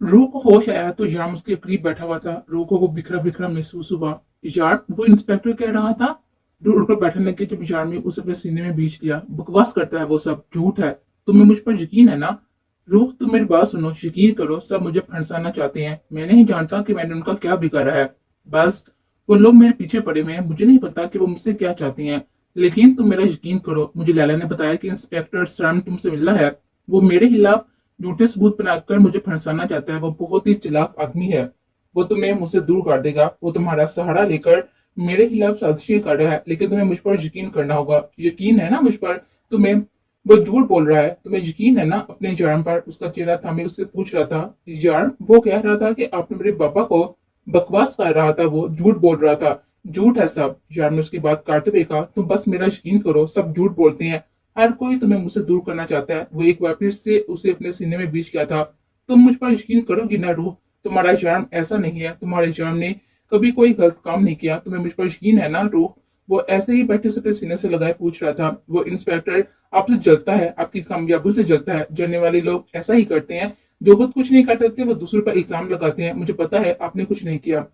रूह को होश आया तो जाम उसके करीब बैठा हुआ था। रूह को वो बिखरा बिखरा महसूस हुआ। यार वो इंस्पेक्टर कह रहा था। रूह उठकर बैठने लगी जब जार ने उसे अपने सीने में बींच लिया। बकवास करता है, वो सब झूठ है। तुम्हें मुझ पर यकीन है ना? रूह तुम मेरी बात सुनो, यकीन करो, सब मुझे फंसाना चाहते हैं। मैं नहीं जानता कि मैंने उनका क्या बिगाड़ा है। बस वो लोग मेरे पीछे पड़े हुए हैं। मुझे नहीं पता कि वो मुझसे क्या चाहती हैं। लेकिन तुम मेरा यकीन करो, मुझे लैला ने बताया कि इंस्पेक्टर सैम तुमसे मिलना है। वो मेरे खिलाफ झूठे सबूत बनाकर मुझे फंसाना चाहता है। वो बहुत ही चालाक आदमी है। वो तुम्हें मुझसे दूर कर देगा। वो तुम्हारा सहारा लेकर मेरे खिलाफ साजिशें कर रहा है। लेकिन तुम्हें मुझ पर यकीन करना होगा। यकीन है ना मुझ पर? तुम्हें वो झूठ बोल रहा है। तुम्हें यकीन है ना अपने जान पर? उसका चेहरा थामे उससे पूछ रहा था। यार वो कह रहा था कि आपने मेरे पापा को बकवास कर रहा था, वो झूठ बोल रहा था। झूठ है सब। यार ने उसकी बात काटते हुए कहा, तुम बस मेरा यकीन करो, सब झूठ बोलते हैं। हर कोई तुम्हें मुझसे दूर करना चाहता है। वो एक बार फिर से उसे अपने सीने में बीच गया था। तुम मुझ पर यकीन करोगी ना रूह? तुम्हारा इल्जाम ऐसा नहीं है। तुम्हारे इल्जाम ने कभी कोई गलत काम नहीं किया। तुम्हें मुझ पर यकीन है ना रूह? वो ऐसे ही बैठे उसे अपने सीने से लगाए पूछ रहा था। वो इंस्पेक्टर आपसे जलता है, आपकी कामयाबी से जलता है। जलने वाले लोग ऐसा ही करते हैं। जो खुद कुछ नहीं कर सकते वो दूसरों पर इल्जाम लगाते हैं। मुझे पता है आपने कुछ नहीं किया।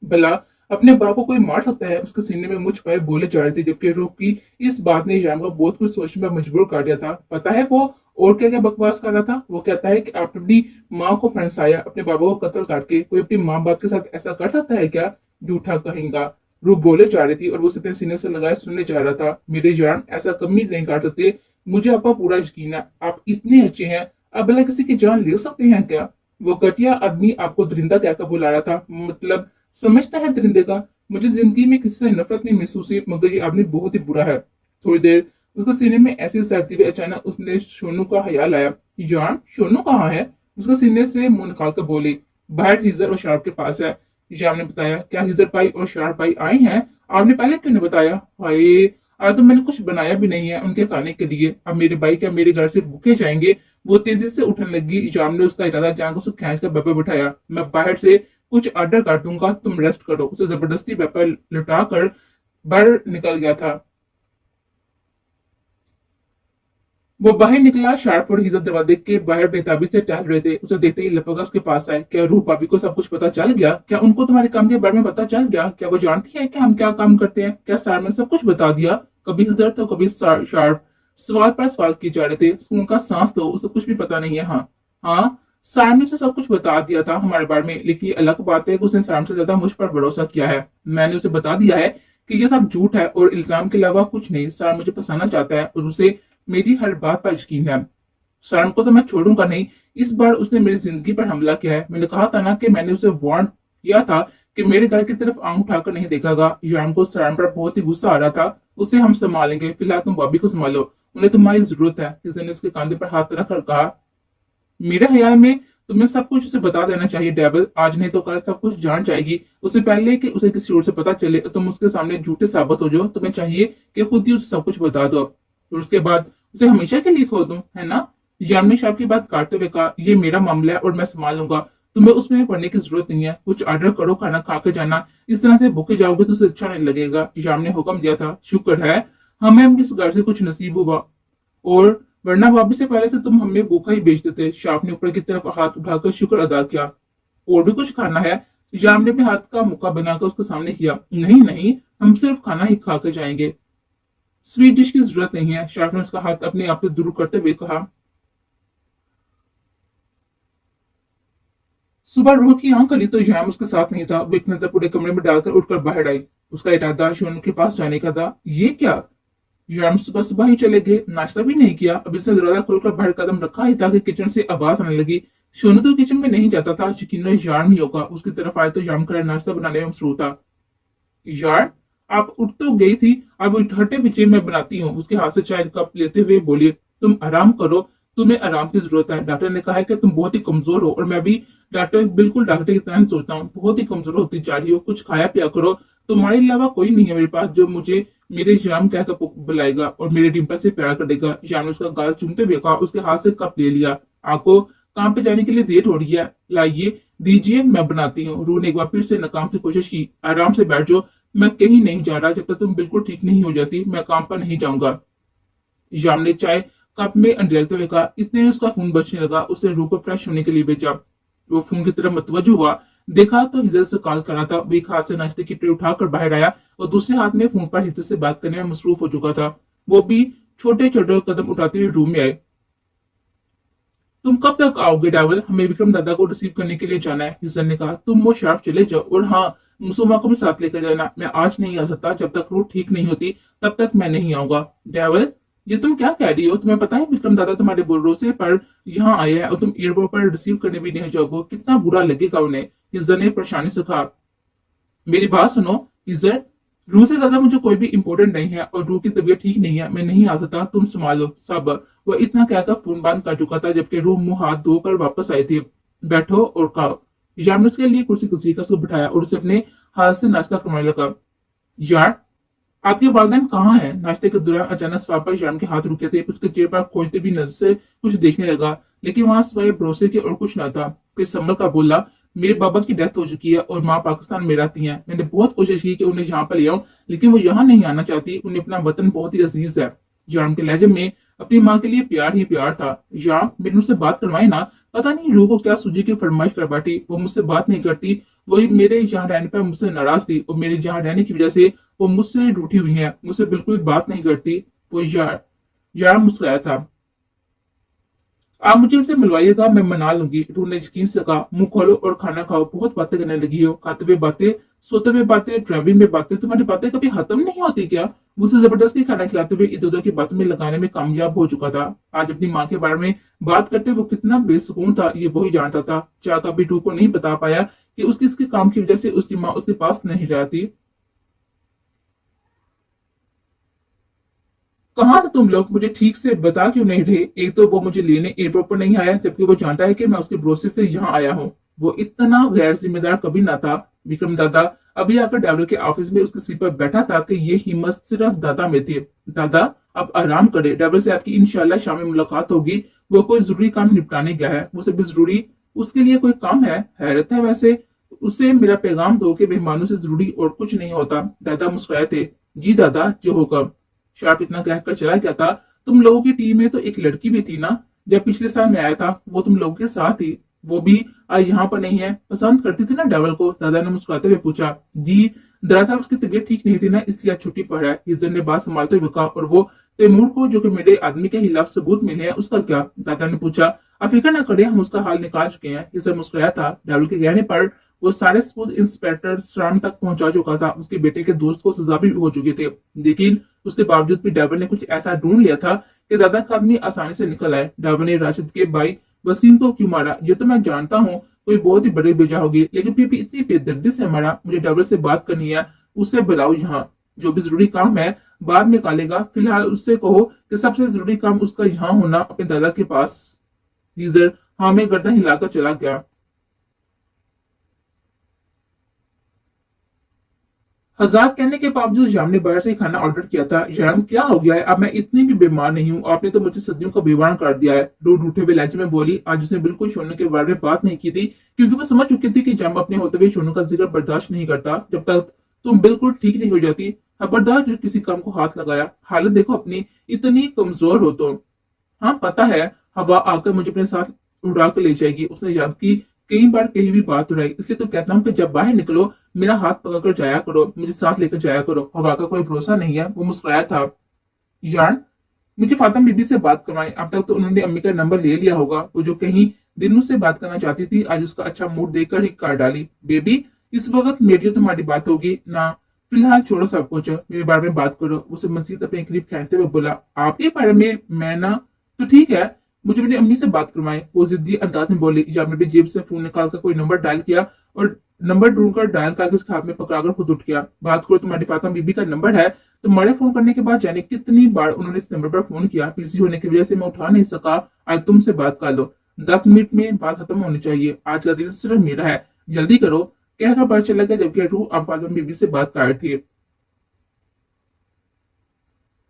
भला अपने बाप को कोई मार सकता है? उसके सीने में मुझ पर बोले जा रहे थे, जबकि रूह की इस बात ने जान को बहुत कुछ सोचने पर मजबूर कर दिया था। पता है वो और क्या क्या बकवास कर रहा था? वो कहता है कि आपने अपनी माँ को फंसाया, अपने बाबा को कत्ल करके। कोई अपनी माँ बाप के साथ ऐसा कर सकता है क्या? झूठा कहेगा। रूह बोले जा रही थी और वो उसे अपने सीने से लगाए सुनने जा रहा था। मेरे जान ऐसा कभी नहीं कर सकते। मुझे आपका पूरा यकीन है। आप इतने अच्छे हैं। आप भला किसी की जान ले सकते हैं क्या? वो घटिया आदमी आपको दरिंदा कहकर बुला रहा था। मतलब समझता है दरिंदे का? मुझे जिंदगी में किसी से नफरत नहीं महसूस हुई, मगर ये आदमी बहुत ही बुरा है। थोड़ी देर उसके सीने में ऐसी सर्दी हुई। अचानक उसने सोनू का ख्याल आया। यार सोनू कहाँ है? उसके सीने से मुंह निकाल कर बोली, बाहर हिजर और शार्प के पास है। यार ने बताया, क्या हिजर पाई और शार्प पाई आए हैं? आपने पहले क्यों नहीं बताया? हाय, आज तो मैंने कुछ बनाया भी नहीं है उनके खाने के लिए। अब मेरे भाई क्या मेरे घर से भूखे जाएंगे? वो तेजी से उठने लगी। जाम ने उसका इरादा जान को उसे खींच कर बेपर बिठाया। मैं बाहर से कुछ ऑर्डर कर दूंगा, तुम रेस्ट करो। उसे जबरदस्ती पेपर लुटा कर बाहर निकल गया था। वो बाहर निकला। शार्प और हिजर दरवाजे के बाहर बेताबी से टहल रहे थे। उसे देखते ही लपका उसके पास आए। क्या रूह भाभी को सब कुछ पता चल गया? क्या उनको तुम्हारे काम के बारे में पता चल गया? क्या वो जानती है कि हम क्या काम करते हैं? क्या सर ने सब कुछ बता दिया? कभी हिजर तो कभी शार्प सवाल पर सवाल किए जा रहे थे। उनका सांस तो उसे कुछ भी पता नहीं है। हाँ हाँ, सैम ने उसे सब कुछ बता दिया था हमारे बारे में। लेकिन ये अलग बात है कि उसने सैम से ज्यादा मुझ पर भरोसा किया है। मैंने उसे बता दिया है कि ये सब झूठ है और इल्जाम के अलावा कुछ नहीं। सैम मुझे फंसाना चाहता है और उसे मेरी हर बात पर यकीन है। सैम को तो मैं छोड़ूंगा नहीं। इस बार उसने मेरी जिंदगी पर हमला किया है। मैंने कहा था ना कि मैंने उसे वार्न किया था कि मेरे घर की तरफ आंख उठाकर नहीं देखेगा। याम को सैम पर बहुत ही गुस्सा आ रहा था। उसे हम संभालेंगे, फिलहाल तुम बॉबी को संभालो। उन्हें तुम्हारी जरूरत है। किसी ने उसके कंधे पर हाथ रखकर कहा, मेरे ख्याल में तुम्हें सब कुछ उसे बता देना चाहिए डेविल। आज नहीं तो कल सब कुछ जान जाएगी। उससे पहले कि उसे किसी और से पता चले तुम उसके सामने झूठे साबित हो जाओ। तुम्हें चाहिए कि खुद ही उसे सब कुछ बता दो और उसके बाद उसे हमेशा के लिए खो दूं, है ना? यामिनी साहब की बात काटते हुए कहा, ये मेरा मामला है और मैं संभाल लूंगा। तुम्हें उसमें पढ़ने की जरूरत नहीं है। कुछ ऑर्डर करो, खाना खा के जाना। इस तरह से भूखे जाओगे तो उसे अच्छा नहीं लगेगा। याम ने हुक्म दिया था। शुक्र है हमें इस घर से कुछ नसीब हुआ, और वरना वापस से पहले से तुम हमें भूखा ही बेच देते। शाप ने ऊपर की तरफ हाथ उठाकर शुक्र अदा किया। और भी कुछ खाना है? जाम ने अपने हाथ का मुक्का बनाकर उसके सामने किया। नहीं नहीं, हम सिर्फ खाना ही खा कर जाएंगे। स्वीट डिश की जरूरत नहीं है। शाफ ने उसका हाथ अपने आप से दूर करते हुए कहा। सुबह रूह की आंख खुली तो जैम उसके साथ नहीं था। वो एक नजर पूरे कमरे में डालकर उठकर बाहर आई। उसका इरादा शोनू के पास जाने का था। ये क्या? जैम सुबह सुबह ही चले गए, नाश्ता भी नहीं किया। अभी उसने दरवाजा खोलकर बाहर कदम रखा ही था कि किचन से आवाज आने लगी। सोनू तो किचन में नहीं जाता था। यकीन जाम ही होगा। उसकी तरफ आए तो जाम कर नाश्ता बनाने में मसरूफ था। यार आप उठ तो गई थी, अब हटे पीछे मैं बनाती हूँ। उसके हाथ से चाय का कप लेते हुए बोली, तुम आराम करो, तुम्हें आराम की जरूरत है। डॉक्टर ने कहा है कि तुम बहुत ही कमजोर हो, और मैं भी डॉक्टर बिल्कुल डॉक्टर की तरह ही सोचता हूँ। बहुत ही कमजोर होती जा रही हो। कुछ खाया पिया करो। तुम्हारे अलावा कोई नहीं है मेरे पास जो मुझे मेरे जाम कहकर बुलाएगा और मेरे डिम्पल से प्यार करेगा। जाम ने उसका गाल चूमते हुए कहा। उसके हाथ से कप ले लिया। आपको काम पे जाने के लिए देर हो रही है, लाइए दीजिए, मैं बनाती हूँ। रू ने एक बार फिर से नाकाम की कोशिश की। आराम से बैठ जाओ, मैं कहीं नहीं जा रहा। जब तक तुम बिल्कुल ठीक नहीं हो जाती मैं काम पर नहीं जाऊंगा। याम ने चाय कप में अंधेरते हुए कहा। इतने में उसका खून बचने लगा। उसे रूह को फ्रेश होने के लिए भेजा। वो फोन की तरफ मुतवज्जो हुआ। देखा तो हिजर से कॉल करा था। वो एक हाथ से नाश्ते की ट्रे उठाकर बाहर आया और दूसरे हाथ में फोन पर हिजर से बात करने में मसरूफ हो चुका था। वो भी छोटे छोटे कदम उठाते हुए रूम में आए। तुम कब तक आओगे डावल? हमें विक्रम दादा को रिसीव करने के लिए जाना है, हिसन ने कहा। तुम वो शार्प चले जाओ, और हाँ, मुसुमा को भी साथ लेकर जाना। मैं आज नहीं आ सकता, जब तक रूट ठीक नहीं होती तब तक मैं नहीं आऊंगा। डावल, ये तुम क्या कह रही हो? तुम्हें पता है विक्रम दादा तुम्हारे भरोसे पर यहाँ आए हैं और तुम एयरपोर्ट पर रिसीव करने भी नहीं जाओगे। कितना बुरा लगेगा उन्हें, हिसन ने परेशानी से कहा। मेरी बात सुनो इज्जत, रूह से ज्यादा मुझे कोई भी इंपॉर्टेंट नहीं है, और रूह की तबीयत ठीक नहीं है, मैं नहीं आ सकता, तुम संभालो सब। वह इतना कहकर फोन बंद कर चुका था, जबकि रूह मुंह हाथ धोकर वापस आई थी। बैठो और खाओ। यार ने उसके लिए कुर्सी कुर्सी का उसको बिठाया और उसे अपने हाथ से नाश्ता करवाने लगा। यार, आपके वालदैन कहाँ हैं? नाश्ते के दौरान अचानक स्वापा याम के हाथ रुके थे। उसके चेहरे पर खोजते भी नजर से कुछ देखने लगा, लेकिन वहां सिवाय भरोसे के और कुछ न था। फिर संभल कर बोला, मेरे बाबा की डेथ हो चुकी है और माँ पाकिस्तान में रहती हैं। मैंने बहुत कोशिश की कि उन्हें यहाँ पर ले आऊं, लेकिन वो यहाँ नहीं आना चाहती। उन्हें अपना वतन बहुत ही अजीज है। याम के लहजे में अपनी माँ के लिए प्यार ही प्यार था। याम, मेरे मुझसे बात करवाए ना। पता नहीं लोगों को क्या सूजी की फरमाइश कर बैठी। वो मुझसे बात नहीं करती। वही मेरे यहाँ रहने पर मुझसे नाराज थी, और मेरे यहाँ रहने की वजह से वो मुझसे रूठी हुई है। मुझसे बिल्कुल बात नहीं करती। वो यार मुस्कुराया था। आप मुझे उनसे मिलवाइएगा, मैं मना लूंगी। रूह ने यकीन से कहा। मुंह खोलो और खाना खाओ। बहुत बातें करने लगी हो, खाते हुए बातें, सोते हुए बातें, ड्राइविंग में बातें। तुम्हारी बातें कभी खत्म नहीं होती क्या? मुझसे जबरदस्ती खाना खिलाते हुए इधर उधर की बातों में लगाने में कामयाब हो चुका था। आज अपनी माँ के बारे में बात करते वो कितना बेसुकून था, ये वही जानता था। चाह कभी रूह को नहीं बता पाया कि उसकी इसके काम की वजह से उसकी माँ उसके पास नहीं रहती। कहाँ थे तुम लोग? मुझे ठीक से बता क्यों नहीं रहे? एक तो वो मुझे लेने एयरपोर्ट पर नहीं आया, जबकि वो जानता है कि मैं उसके भरोसे से यहाँ आया हूँ। वो इतना गैर जिम्मेदार कभी ना था। विक्रम दादा अभी आकर ड्राइवर के ऑफिस में उसकी सीट पर बैठा था कि ये हिम्मत सिर्फ दादा में थी। दादा, अब आराम करे। ड्राइवर से आपकी इंशाल्लाह शाम में मुलाकात होगी। वो कोई जरूरी काम निपटाने गया है। वो सब जरूरी उसके लिए कोई काम है? हैरत है वैसे। उसे मेरा पैगाम दो कि मेहमानों से जरूरी और कुछ नहीं होता। दादा मुस्कुराए थे। जी दादा, जो होगा। शार्प इतना कहकर चला गया था। तुम लोगों की टीम में तो एक लड़की भी थी ना, जब पिछले साल मैं आया था? वो तुम लोगों के साथ थी। वो भी आज यहाँ पर नहीं है। पसंद करती थी ना डेवल को? दादा ने मुस्कुराते हुए पूछा। जी, दरअसल उसकी तबीयत ठीक नहीं थी ना, इसलिए आज छुट्टी पर है, हिजर ने बात संभालते हुए कहा। और वो तैमूर को, जो कि मेरे आदमी के खिलाफ सबूत मिले हैं, उसका क्या? दादा ने पूछा। आप फिक्र न करें, हम उसका हाल निकाल चुके हैं, हिजर मुस्कुराया था। डेवल के कहने पर वो सारे सबूत इंस्पेक्टर श्राम तक पहुंचा चुका था। उसके बेटे के दोस्त को सजा भी हो चुकी थी, लेकिन उसके बावजूद भी ड्राइवर ने कुछ ऐसा ढूंढ लिया था कि दादा का आदमी आसानी से निकल आए। ड्राइवर ने राशिद के भाई वसीम को क्यों मारा, ये तो मैं जानता हूँ, कोई बहुत ही बड़ी वजह होगी, लेकिन फिर भी इतनी बेदर्दी से मारा। मुझे ड्राइवर से बात करनी है, उससे बुलाओ यहाँ। जो भी जरूरी काम है बाद में निकालेगा, फिलहाल उससे कहो कि सबसे जरूरी काम उसका यहाँ होना अपने दादा के पास। टीजर हाँ में गर्दन हिलाकर चला गया। हजार कहने के बावजूद जाम ने बाहर से खाना ऑर्डर किया था। जयराम, क्या हो गया है? अब मैं इतनी भी बीमार नहीं हूँ। आपने तो मुझे सदियों का बेईमान कर दिया है। रूठ उठे हुए लहजे में बोली। आज उसने बिल्कुल सोनू के बारे में बात नहीं की थी, क्योंकि वो समझ चुकी थी कि जाम अपने होते हुए सोनू का जिक्र बर्दाश्त नहीं करता जब तक तुम बिल्कुल ठीक नहीं हो जाती। खबरदार जो किसी काम को हाथ लगाया। हालत देखो अपनी, इतनी कमजोर हो तो। हाँ पता है, हवा आकर मुझे अपने साथ उड़ा कर ले जाएगी। उसने याद की कई बार कहीं भी बात उड़ाई। इसलिए तो कहता हूँ कि जब बाहर निकलो मेरा हाथ पकड़कर जाया करो, मुझे साथ लेकर जाया करो। हवा का कोई भरोसा नहीं है। वो मुस्कुराया था। यार, मुझे फातिमा बीबी से बात करवाएं। अब तक तो उन्होंने अम्मी का नंबर ले लिया होगा। वो जो कहीं दिनों से बात करना चाहती थी, आज उसका अच्छा मूड देखकर ही कर डाली। बेबी, इस वक्त मेरी और तुम्हारी बात होगी ना? फिलहाल छोड़ो सब कुछ, मेरे बारे में बात करो। उसे मजीद अपने करीब खींचते हुए बोला। आपके बारे में? मैं ना, तो ठीक है, मुझे मेरी अम्मी से बात करवाएं। वो जिद्दी अंदाज में बोली। या मेरी जेब से फोन निकालकर कोई नंबर डायल किया और नंबर ढूंढकर डायल करके उसके हाथ में पकड़ाकर खुद उठ गया। बात करो, तुम्हारी फातिमा बीबी का नंबर है। तुम्हारे फोन करने के बाद जाने कितनी बार उन्होंने इस नंबर पर फोन किया, बिजी होने की वजह से मैं उठा नहीं सका। आज तुमसे बात कर लो, 10 मिनट में बात खत्म होनी चाहिए। आज का दिन सिर्फ मेरा है, जल्दी करो। कहकर पता चला गया, जबकि रूह अब फातिमा बीबी से बात कर रही थी।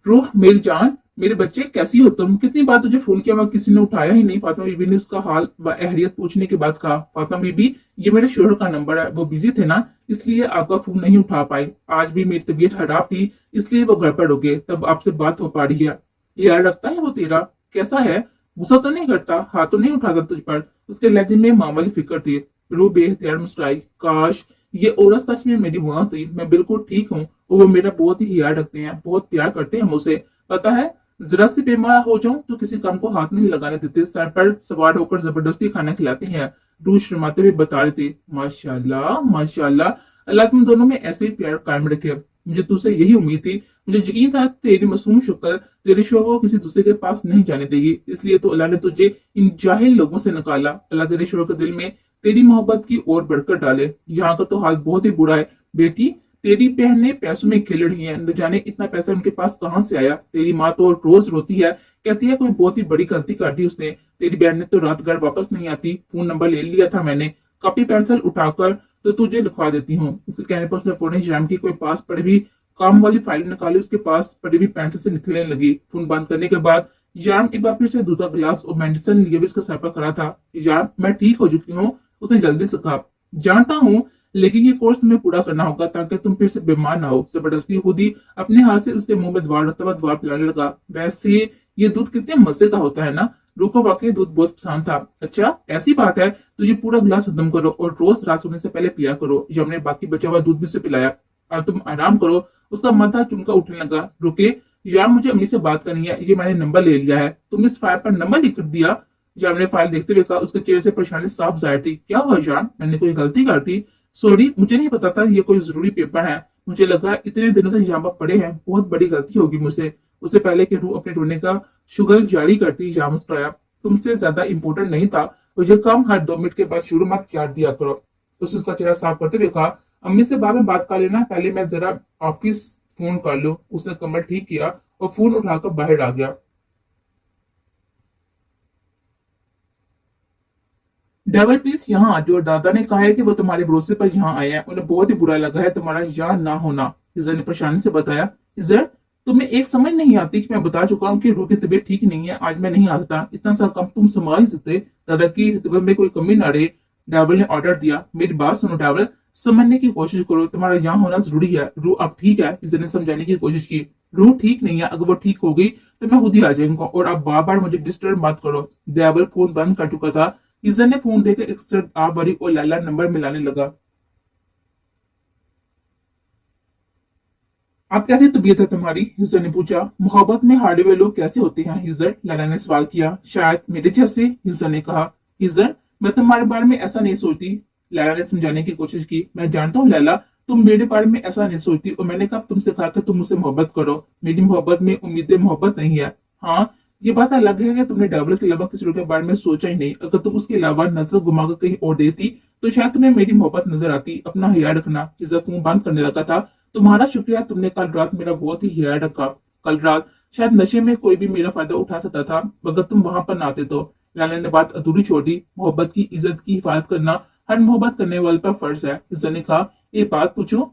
रूह मेरी जान, मेरे बच्चे, कैसी हो तुम? कितनी बार तुझे फोन किया, मगर किसी ने उठाया ही नहीं। फातिमा बीबी ने उसका हाल व अहलियत पूछने के बाद कहा। फातिमा बीबी, ये मेरे शोहर का नंबर है, वो बिजी थे ना, इसलिए आपका फोन नहीं उठा पाए। आज भी मेरी तबीयत खराब थी, इसलिए वो घर पर रुके, तब आपसे बात हो पा रही है। यार लगता है वो तेरा कैसा है? गुस्सा तो नहीं करता? हाथ तो नहीं उठाता तुझ पर? उसके लहजे में मामूली फिक्र थी। रूह बेहतियार मुस्कुराई। काश ये औरत सच में मेरी माँ थी। मैं बिल्कुल ठीक हूँ और वो मेरा बहुत ही ख्याल रखते हैं, बहुत प्यार करते हैं मुझसे। पता है, जरा सी बीमार हो जाऊं तो किसी काम को हाथ नहीं लगाने देते, सर पर सवार होकर जबरदस्ती खाना खिलाते हैं। रूह शर्माते हुए बता रही थी, माशाल्लाह माशाल्लाह, अल्लाह तुम दोनों में ऐसे ही प्यार कायम रखे। मुझे तुझसे यही उम्मीद थी। मुझे यकीन था तेरी मासूम शक्ल तेरे शोहर को किसी दूसरे के पास नहीं जाने देगी, इसलिए तो अल्लाह ने तुझे इन जाहिल लोगों से निकाला। अल्लाह तेरे शोहर के दिल में तेरी मोहब्बत की ओर बढ़कर डाले। यहाँ का तो हाल बहुत ही बुरा है बेटी। तेरी बहनें पैसों में खिल रही हैं, न जाने इतना पैसा उनके पास कहाँ से आया। तेरी माँ तो रोज रोती है, कहती है कोई बहुत ही बड़ी गलती कर दी उसने। तेरी बहन ने तो रात घर वापस नहीं आती। फोन नंबर ले लिया था मैंने, कॉपी पेंसिल उठाकर तो तुझे लिखवा देती हूँ। इसके कहने पर उसने फोन जैम की कोई पास पड़ी हुई काम वाली फाइल निकाली, उसके पास पड़ी हुई पेंसिल से निकलने लगी। फोन बंद करने के बाद जाम एक बार फिर से दूध का गिलास और मेडिसिन लिए भी उसके सर पर खड़ा था। जाम, मैं ठीक हो चुकी हूँ, उसने जल्दी से कहा। जानता हूँ, लेकिन ये कोर्स तुम्हें पूरा करना होगा ताकि तुम फिर से बीमार ना हो। जबरदस्ती खुद ही अपने हाथ से उसके मुंह में दवा रखता हुआ दवा पिलाने लगा। वैसे ये दूध कितने मजे का होता है ना। रूह को वाकई दूध बहुत पसंद था। अच्छा ऐसी बात है तो ये पूरा गिलास खत्म करो और रोज रात सोने से पहले पिया करो। जब ने बाकी बचा हुआ दूध भी उसे पिलाया। अब तुम आराम करो। उसका माथा चुनका उठने लगा। रुके यार, मुझे अम्मी से बात करनी है, ये मैंने नंबर ले लिया है। तुम इस फाइल पर नंबर लिख दिया? जाम ने फाइल देखते हुए कहा। उसके चेहरे से परेशानी साफ जाहिर थी। क्या हुआ जान, मैंने कोई गलती कर दी? सॉरी, मुझे नहीं पता था ये कोई जरूरी पेपर है। मुझे लगा इतने दिनों से यहाँ पर पड़े हैं, बहुत बड़ी गलती होगी मुझसे। उससे पहले कि रूह अपने रोने का शुगर जारी करती, जाम मुस्कुराया। तुमसे ज्यादा इंपॉर्टेंट नहीं था और ये काम हर 2 मिनट के बाद शुरू मत कर दिया करो। उसका चेहरा साफ करते हुए कहा, अम्मी से बाद में बात कर लेना, पहले मैं जरा ऑफिस फोन कर लूं। उसने कमर ठीक किया और फोन उठाकर बाहर आ गया। डेविल प्लीज यहाँ आ जाओ, दादा ने कहा है कि वो तुम्हारे भरोसे पर यहाँ आए हैं, उन्हें बहुत ही बुरा लगा है तुम्हारा यहाँ ना होना। इजर ने परेशानी से बताया। इजर, तुम्हें एक समझ नहीं आती कि मैं बता चुका हूँ कि रूह की तबीयत ठीक नहीं है, आज मैं नहीं आ सकता। इतना सा कम तुम संभाल सकते, दादा की तबीयत में कोई कमी ना रहे। डेविल ने ऑर्डर दिया। मेरी बात सुनो डेविल, समझने की कोशिश करो, तुम्हारा यहाँ होना जरूरी है। रूह अब ठीक है, इजर ने समझाने की कोशिश की। रूह ठीक नहीं है, अगर वो ठीक होगी तो मैं खुद ही आ जाऊंगा और आप बार बार मुझे डिस्टर्ब मत करो। डेविल फोन बंद कर चुका था। ईजर ने फोन देकर एक सर्द आबरी और लैला नंबर मिलाने लगा। आप कैसी तबीयत है तुम्हारी? हिजर ने पूछा। मोहब्बत में हारे हुए लोग कैसे होते हैं हिजर? लैला ने सवाल किया। शायद मेरे जैसे, हिजर ने कहा। हिजर, मैं तुम्हारे बारे में ऐसा नहीं सोचती। लैला ने समझाने की कोशिश की। मैं जानता हूँ लैला, तुम मेरे बारे में ऐसा नहीं सोचती और मैंने कब तुमसे कहा कि तुम मुझसे मोहब्बत करो? मेरी मोहब्बत में उम्मीदें मोहब्बत नहीं है। हाँ, ये बात अलग है कि तुमने डबल के अलावा किसी और के बारे में सोचा ही नहीं। अगर तुम उसके अलावा नजर घुमाकर कहीं और देती तो शायद तुम्हें मेरी मोहब्बत नजर आती। अपना ख्याल रखना। इज्जत मुंह बंद करने लगा था। तुम्हारा शुक्रिया, तुमने कल रात मेरा बहुत ही ख्याल रखा। कल रात शायद नशे में कोई भी मेरा फायदा उठा सकता था, अगर तुम वहां पर ना आते तो। लाला ने बात अधूरी छोड़ी। मोहब्बत की इज्जत की हिफाजत करना हर मोहब्बत करने वाले पर फर्ज है। इज्जत ने कहा। एक बात पूछो?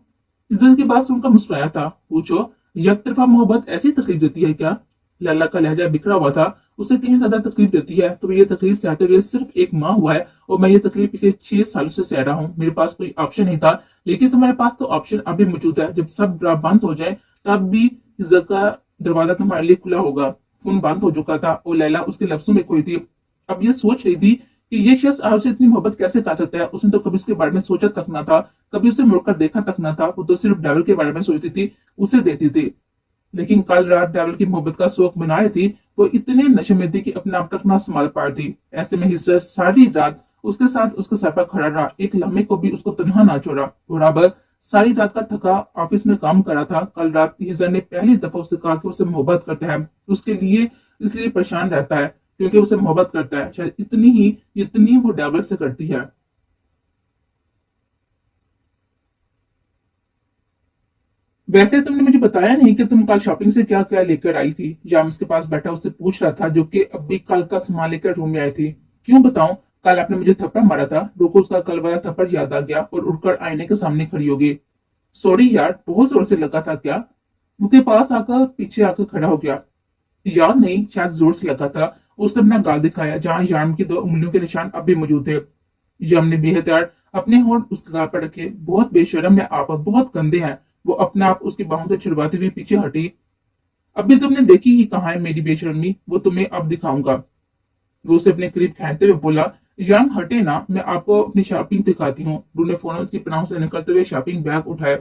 इज्जत की बात सुनकर मुस्कुराया था। पूछो। एक तरफा मोहब्बत ऐसी तकलीफ देती है क्या? लाला का लहजा बिखरा हुआ था। उसे कहीं ज्यादा तकलीफ देती है तो ये तकलीफ सहते हुए सिर्फ एक माह हुआ है और मैं ये तकलीफ पिछले 6 सालों से सह रहा हूँ। मेरे पास कोई ऑप्शन नहीं था, लेकिन तुम्हारे पास तो ऑप्शन अभी मौजूद है। जब सब राह बंद हो जाए तब भी इज्जत का दरवाजा तुम्हारे लिए खुला होगा। फोन बंद हो चुका था और लैला उसके लफ्जों में खोई थी। अब ये सोच रही थी कि ये शख्स आपसे इतनी मोहब्बत कैसे कर सकता है। उसने तो कभी उसके बारे में सोचा तक ना था, कभी उसे मुड़कर देखा तक ना था। वो तो सिर्फ डेविल के बारे में सोचती थी, उसे देती थी। लेकिन कल रात डेविल की मोहब्बत का शौक मना रही थी। वो इतने नशे में थी कि अपने आप तक ना संभाल पा रही थी। ऐसे में हिस्सा सारी रात उसके साथ उसके सर पर खड़ा रहा, एक लम्हे को भी उसको तनहा ना छोड़ा। बराबर सारी रात का थका ऑफिस में काम करा था। कल रात हिजर ने पहली दफा उससे कहा कि उसे मोहब्बत करता है। उसके लिए इसलिए परेशान रहता है क्योंकि उसे मोहब्बत करता है, शायद इतनी ही जितनी वो डेविल से करती है। वैसे तुमने मुझे बताया नहीं कि तुम कल शॉपिंग से क्या क्या लेकर आई थी। जाम उसके पास बैठा उससे पूछ रहा था, जो कि अब भी कल का सामान लेकर रूम में आई थी। क्यों बताऊं? कल आपने मुझे थप्पड़ मारा था। रुको, उसका कल वाला थप्पड़ याद आ गया और उठकर आईने के सामने खड़ी हो गई। सॉरी यार, बहुत जोर से लगा था क्या? उसके पास आकर पीछे आकर खड़ा हो गया। याद नहीं, शायद जोर से लगा था। उसने अपना गाल दिखाया जहां याम की 2 उंगलियों के निशान अब भी मौजूद थे। याम ने बेहतर अपने होंठ उसके गाल पर रखे। बहुत बेशरम है आप, बहुत गंदे हैं। वो अपने आप उसकी बाहों से छुड़वाते हुए पीछे हटी। अभी तुमने देखी ही कहाँ है मेरी बेशर्मी, वो तुम्हें अब दिखाऊंगा। वो उसे अपने करीब खींचते हुए बोला। जान हटे ना, मैं आपको अपनी शॉपिंग दिखाती हूँ। रू ने फोन उसकी पनाहों से निकलते हुए शॉपिंग बैग उठाया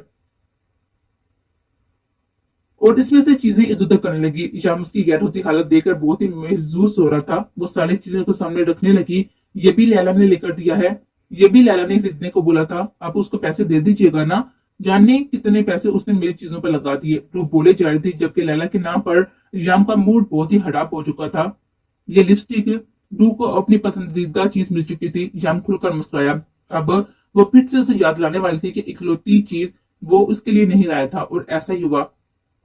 और इसमें से चीजें इधर उधर करने लगी। जाम उसकी गैर होती हालत देखकर बहुत ही महजूस हो रहा था। वो सारी चीजें को सामने रखने लगी। ये भी लैला ने लेकर दिया है, ये भी लैला ने खरीदने को बोला था, आप उसको पैसे दे दीजिएगा ना। जानने कितने पैसे उसने मेरी चीजों पर लगा दिए, रू बोले जा रही थी, जबकि लैला के नाम पर जाम का मूड बहुत ही खराब हो चुका था। ये लिपस्टिक, रू को अपनी पसंदीदा चीज मिल चुकी थी। जाम खुलकर मुस्कुराया। अब वो फिर से उसे याद लाने वाली थी कि इकलौती चीज वो उसके लिए नहीं लाया था, और ऐसा ही हुआ।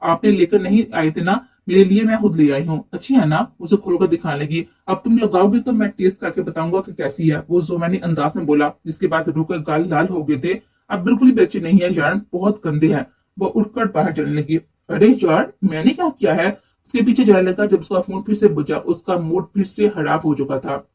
आपने लेकर नहीं आए थे ना, मेरे लिए मैं खुद ले आई हूँ, अच्छी है ना, उसे खोलकर दिखाने लगी। अब तुम लगाओगे तो मैं टेस्ट करके बताऊंगा कि कैसी है, वो जोमानी अंदाज में बोला, जिसके बाद रू के गाल लाल हो गए थे। अब बिल्कुल भी अच्छे नहीं है यार, बहुत गंदे हैं। वो उठकर बाहर चलने लगी। अरे यार, मैंने क्या किया है, उसके पीछे जाने लगा। जब उसका फोन फिर से बुझा, उसका मूड फिर से खराब हो चुका था।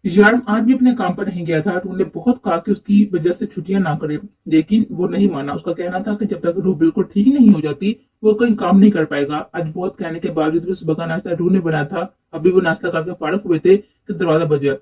यार आज भी अपने काम पर नहीं गया था। रू ने बहुत कहा कि उसकी वजह से छुट्टियां ना करे, लेकिन वो नहीं माना। उसका कहना था कि जब तक रू बिल्कुल ठीक नहीं हो जाती, वो कोई काम नहीं कर पाएगा। आज बहुत कहने के बावजूद भी सुबह का नाश्ता रू ने बनाया था। अभी वो नाश्ता करके फाड़क हुए थे कि दरवाजा बजा।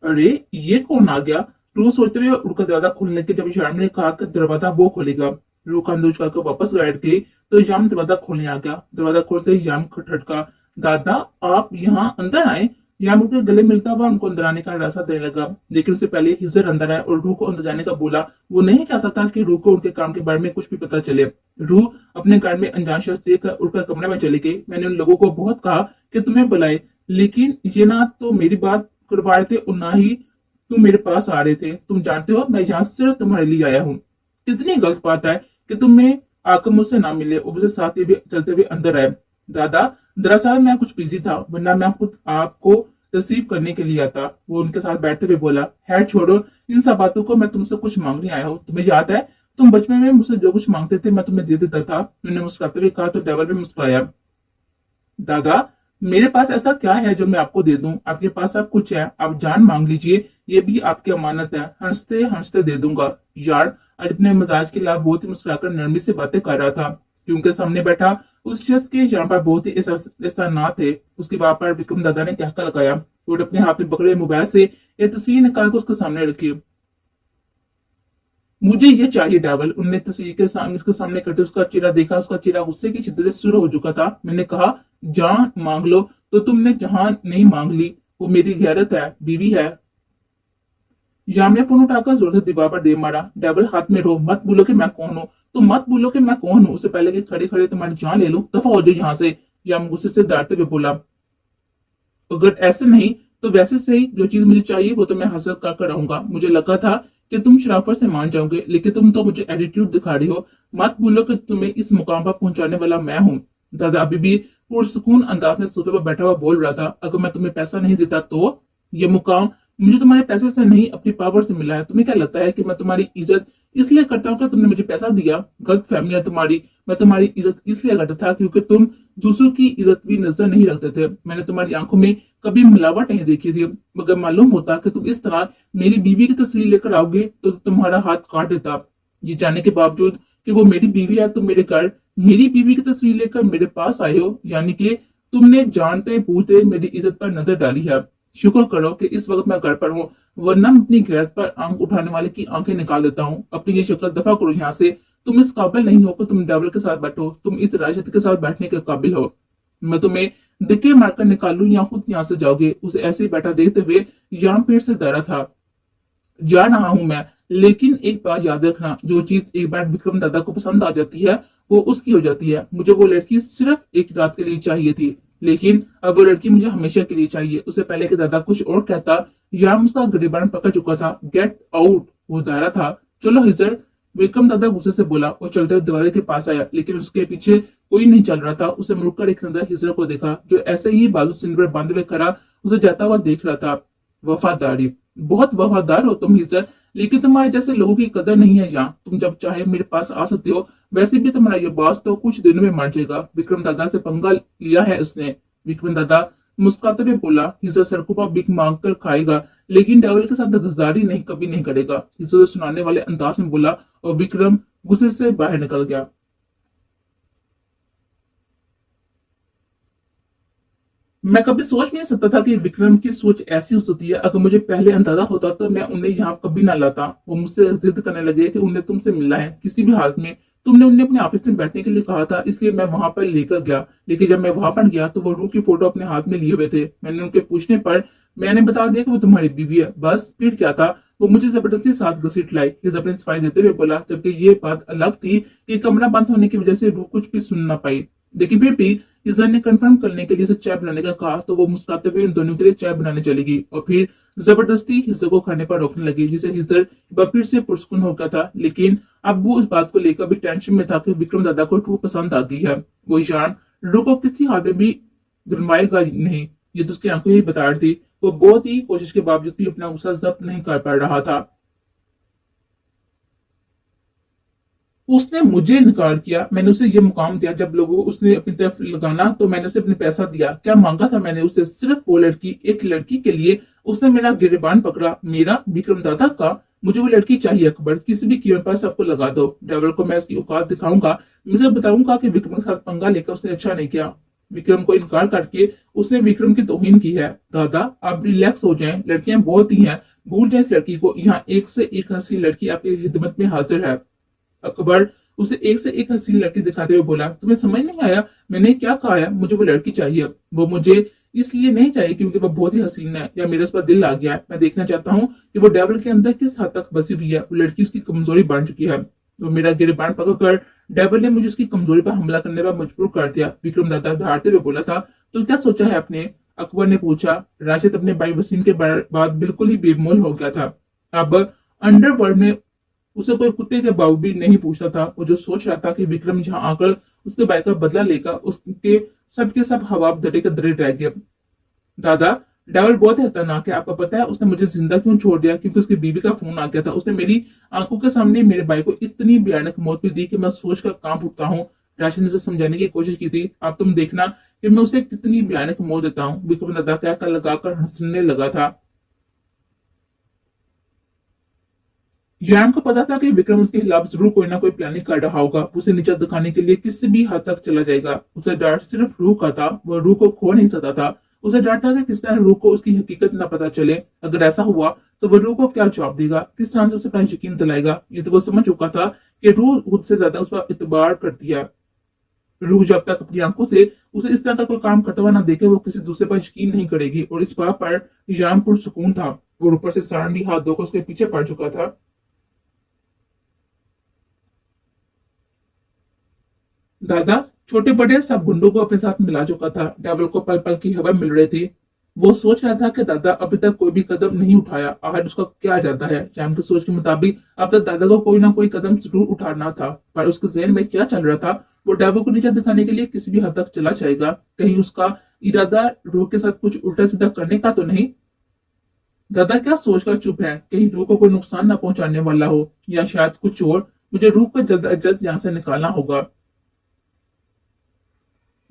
अरे, ये कौन आ गया, रू सोचते हुए उनका दरवाजा खोलने के जब शाम ने कहा कि दरवाजा वो खोलेगा। रू कंदूज करके वापस बैठ गई तो जाम दरवाजा खोलने आ गया। दरवाजा खोलते ही जाम खटखटा। दादा, आप यहाँ अंदर आए। जाम उनके गले मिलता हुआ उनको अंदर आने का रास्ता देने लगा, लेकिन उससे पहले हिजर अंदर आया और रू को अंदर जाने का बोला। वो नहीं चाहता था कि रू को उनके काम के बारे में कुछ भी पता चले। रू अपने घर में अनजान शख्स देखकर उनका कमरे में चली गई। मैंने उन लोगों को बहुत कहा कि तुम्हें बुलाए, लेकिन ये ना तो मेरी बात करवा रहे थे और ना ही तुम मेरे पास आ रहे थे। तुम जानते हो मैं यहाँ सिर्फ तुम्हारे लिए आया हूँ। कितनी गलत बात है कि तुम्हें आकर मुझसे ना मिले और मुझे साथ ही भी चलते हुए अंदर आए। दादा, दरअसल मैं कुछ बिजी था, वरना मैं खुद आपको रिसीव करने के लिए आता, वो उनके साथ बैठते हुए बोला। खैर छोड़ो इन सब बातों को, मैं तुमसे कुछ मांगने आया हूँ। तुम्हें याद है तुम बचपन में मुझसे जो कुछ मांगते थे मैं तुम्हें दे देता था। उन्होंने मुस्कुराते हुए कहा तो डेवल भी मुस्कुराया। दादा, मेरे पास ऐसा क्या है जो मैं आपको दे दूं, आपके पास सब कुछ है, आप जान मांग लीजिए, ये भी आपकी अमानत है, हंसते हंसते दे दूंगा। यार आज अपने मजाज के खिलाफ बहुत ही मुस्कुराकर नरमी से बातें कर रहा था, क्योंकि सामने बैठा उस शख्स के यहाँ पर बहुत ही ऐसा ना थे। उसके बाद पर विक्रम दादा ने कहता लगाया और अपने हाथ में पकड़े मोबाइल से एक तस्वीर निकाल कर उसके सामने रखी। मुझे ये चाहिए डावल। उनने तस्वीर के सामने उसके सामने करते उसका चेहरा देखा। उसका चेहरा गुस्से की शिद्दत से शुरू हो चुका था। मैंने कहा जान मांग लो, तो तुमने जहां नहीं मांग ली, वो मेरी गैरत है, बीवी है। जाम ने फोन उठाकर जोर से दीवार पर दे मारा। डावल हाथ में रो, मत बोलो कि मैं कौन हूँ, तुम मत बोलो कि मैं कौन हूँ, उससे पहले कि खड़े खड़े तुम्हारी जान ले लूं, दफा हो जाओ यहाँ से। जाम गुस्से से डांटते हुए बोला। अगर ऐसे नहीं तो वैसे सही, जो चीज मुझे चाहिए वो तो मैं हासिल कर रहूंगा। मुझे लगा था कि तुम शराफत से मान जाओगे, लेकिन तुम तो मुझे एटीट्यूड दिखा रही हो। मत भूलो कि तुम्हें इस मुकाम पर पहुंचाने वाला मैं हूँ। दादा अभी भी पुरसकून अंदाज में सोफे पर बैठा हुआ बोल रहा था। अगर मैं तुम्हें पैसा नहीं देता तो ये मुकाम मुझे तुम्हारे पैसे से नहीं, अपनी पावर से मिला है। तुम्हें क्या लगता है कि मैं तुम्हारी इज्जत इसलिए करता हूँ कि तुमने मुझे पैसा दिया? गलत फहमी है तुम्हारी। मैं तुम्हारी इज्जत इसलिए करता था क्योंकि तुम दूसरों की इज्जत भी नजर नहीं रखते थे। मैंने तुम्हारी आंखों में कभी मिलावट नहीं देखी थी, मगर मालूम होता कि तुम इस तरह मेरी बीवी की तस्वीर लेकर आओगे तो तुम्हारा हाथ काट देता। ये जानने के बावजूद कि वो मेरी बीवी है, तुम मेरे घर मेरी बीवी की तस्वीर लेकर मेरे पास आए हो, यानी कि तुमने जानते बूझते मेरी इज्जत पर नजर डाली है। शुक्र करो कि इस वक्त मैं घर पर हूँ, वरना मैं अपनी गैरत पर आंख उठाने वाले की आंखें निकाल देता हूँ। अपनी ये शक्ल दफा करो यहाँ से। तुम इस काबिल नहीं हो कि तुम डेवल के साथ बैठो, तुम इस राजद के साथ बैठने के काबिल हो। मैं तुम्हें दिक्के मारकर निकालू या खुद यहाँ से जाओगे? उसे ऐसे ही बैठा देखते हुए याम पेड़ से डरा था। जा रहा हूं मैं, लेकिन एक बात याद रखना, जो चीज एक बार विक्रम दादा को पसंद आ जाती है वो उसकी हो जाती है। मुझे वो लड़की सिर्फ एक रात के लिए चाहिए थी, लेकिन अब वो लड़की मुझे हमेशा के लिए चाहिए। उससे पहले कि दादा कुछ और कहता, याम उसका गिरबान पकड़ चुका था। गेट आउट, वो दारा था। चलो हिजर, विक्रम दादा गुस्से से बोला और चलते हुए दरवाजे के पास आया, लेकिन उसके पीछे कोई नहीं चल रहा था। उसे मुड़कर एक नजर हिजर को देखा, जो ऐसे ही बाजू सिर पर बांधे हुए खड़ा उसे जाता हुआ देख रहा था। वफादारी, बहुत वफादार हो तुम हिजर, लेकिन तुम्हारे जैसे लोगों की कदर नहीं है यहाँ। तुम जब चाहे मेरे पास आ सकते हो, वैसे भी तुम्हारा ये बॉस तो कुछ दिनों में मर जाएगा। विक्रम दादा से पंगा लिया है इसने। विक्रम दादा मुस्कुराते हुए बोला, हिजर सड़कों पर भीख मांग कर खाएगा, लेकिन डेवल के साथ गद्दारी नहीं, कभी नहीं करेगा। हिजर सुनाने वाले अंदाज में बोला और विक्रम गुस्से से बाहर निकल गया। मैं कभी सोच भी नहीं सकता था कि विक्रम की सोच ऐसी हो सकती है। अगर मुझे पहले अंदाजा होता तो मैं उन्हें यहाँ कभी ना लाता। वो मुझसे जिद करने लगे कि उन्हें तुमसे मिलना है किसी भी हालत में। तुमने उन्हें अपने ऑफिस में बैठने के लिए कहा था, इसलिए मैं वहां पर लेकर गया। लेकिन जब मैं वहां पर गया तो वो रू की फोटो अपने हाथ में लिए हुए थे। मैंने उनके पूछने पर मैंने बता दिया कि वो तुम्हारी बीवी है। बस फिर क्या था, वो मुझे जबरदस्ती साथ घसीट लाई, इस अपनी सफाई देते हुए बोला। जबकि ये बात अलग थी कि कमरा बंद होने की वजह से रू कुछ भी सुन ना पाई। लेकिन फिर भी हिजर ने कंफर्म करने के लिए उसे चाय बनाने का कहा तो वो मुस्कुराते हुए उन दोनों के लिए चाय बनाने चली गई और फिर जबरदस्ती हिजर को खाने पर रोकने लगी, जिसे हिजर एक बार फिर से पुरस्कुन हो गया था। लेकिन अब वो उस बात को लेकर भी टेंशन में था कि विक्रम दादा को टू पसंद आ गई है। वो ईशान लड़ू को किसी हाल में भी गिरवाएगा नहीं, ये तो उसकी आंखें ही बता रही थी। वो बहुत ही कोशिश के बावजूद भी अपना गुस्सा जब्त नहीं कर पा रहा था। उसने मुझे इनकार किया, मैंने उसे ये मुकाम दिया। जब लोगों उसने अपनी तरफ लगाना तो मैंने उसे अपने पैसा दिया। क्या मांगा था मैंने उससे? सिर्फ वो लड़की, एक लड़की के लिए उसने मेरा गिरबान पकड़ा, मेरा, विक्रम दादा का। मुझे वो लड़की चाहिए अकबर, किसी भी कीमत पर सबको लगा दो। ड्राइवर को मैं उसकी औकात दिखाऊंगा। मुझे बताऊंगा कि विक्रम के साथ पंगा लेकर उसने अच्छा नहीं किया। विक्रम को इनकार करके उसने विक्रम की तौहीन की है। दादा आप रिलैक्स हो जाएं, लड़कियां बहुत ही हैं, भूल जाए इस लड़की को। यहाँ एक से एक हंसी लड़की आपकी खिदमत में हाजिर है। अकबर उसे एक से एक हसीन लड़की दिखाते हुए बोला, तुम्हें समझ नहीं आया मैंने क्या कहा है? मुझे वो लड़की चाहिए। वो मुझे इसलिए नहीं चाहिए क्योंकि वो बहुत ही हसीन है या मेरे उस पर दिल आ गया है। मैं देखना चाहता हूँ कि वो डेविल के अंदर किस हद तक बसी हुई है। वो लड़की उसकी कमजोरी बन चुकी है। वो मेरा गिरबान पकड़कर डेविल ने मुझे उसकी कमजोरी पर हमला करने पर मजबूर कर दिया। विक्रम दादा दहाड़ते हुए बोला था, तो क्या सोचा है आपने? अकबर ने पूछा। राशिद अपने भाई वसीम के बाद बिल्कुल ही बेमोल हो गया था। अब अंडरवर्ल्ड में उसे कोई कुत्ते के बाबू भी नहीं पूछता था। वो जो सोच रहा था कि विक्रम यहाँ आकर उसके भाई का बदला लेकर उसके सबके सब हवाब दरे के दरे रह गए। दादा डेविल बहुत है खतरनाक है, आपको पता है उसने मुझे जिंदा क्यों छोड़ दिया? क्योंकि उसकी बीवी का फोन आ गया था। उसने मेरी आंखों के सामने मेरे भाई को इतनी भयानक मौत भी दी कि मैं सोचकर कांप उठता हूँ। राशिद ने उसे समझाने की कोशिश की थी, अब तुम देखना कि मैं उसे कितनी भयानक मौत देता हूँ। विक्रम दादा कहकर लगाकर हंसने लगा था। जैम को पता था कि विक्रम उसके खिलाफ जरूर कोई ना कोई प्लानिंग कर रहा होगा। उसे नीचा दिखाने के लिए किसी भी हद तक चला जाएगा। उसे डर सिर्फ रूह का था, वो रूह को खो नहीं सकता था। उसे डर था कि किस तरह रूह को उसकी हकीकत न पता चले। अगर ऐसा हुआ तो वो रूह को क्या जवाब देगा, किस तरह से उसे अपना यकीन दिलाएगा। ये तो वो समझ चुका था कि रूह खुद से ज्यादा उस पर इतबार करती है। रूह जब तक अपनी आंखों से उसे इस तरह का कोई काम करता हुआ ना देखे, वो किसी दूसरे पर यकीन नहीं करेगी। और इस बात पर निजाम पुरसुकून था। और ऊपर से सारण भी हाथ धोकर उसके पीछे पड़ चुका था। दादा छोटे बड़े सब गुंडों को अपने साथ मिला चुका था। डेविल को पल पल की खबर मिल रही थी। वो सोच रहा था कि दादा अभी तक कोई भी कदम नहीं उठाया, आखिर उसका क्या जाता है। शैम की सोच के मुताबिक अब तक दादा को कोई ना कोई कदम जरूर उठाना था, पर उसके जहन में क्या चल रहा था? वो डेविल को नीचे दिखाने के लिए किसी भी हद तक चला जाएगा। कहीं उसका इरादा रूह के साथ कुछ उल्टा सीधा करने का तो नहीं? दादा क्या सोचकर चुप है? कहीं रूह को कोई नुकसान न पहुंचाने वाला हो, या शायद कुछ और। मुझे रूह को जल्द अज जल्द यहाँ से निकालना होगा।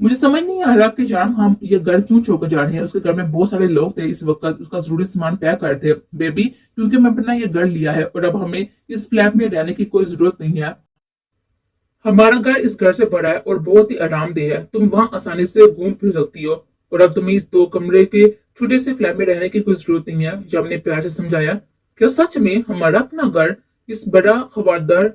मुझे समझ नहीं आ रहा कि जान हम ये घर क्यों छोड़कर जा रहे हैं। उसके घर में बहुत सारे लोग थे इस वक्त, उसका जरूरी सामान पैक कर थे बेबी, क्योंकि मैं अपना ये घर लिया है और अब हमें इस फ्लैट में रहने की कोई जरूरत नहीं है। हमारा घर इस घर से बड़ा है और बहुत ही आरामदेह है। तुम वहां आसानी से घूम फिर सकती हो और अब तुम्हें इस दो कमरे के छोटे से फ्लैट में रहने की कोई जरूरत नहीं है। जब ने प्यार से समझाया। क्या सच में हमारा अपना घर इस बड़ा हवादार?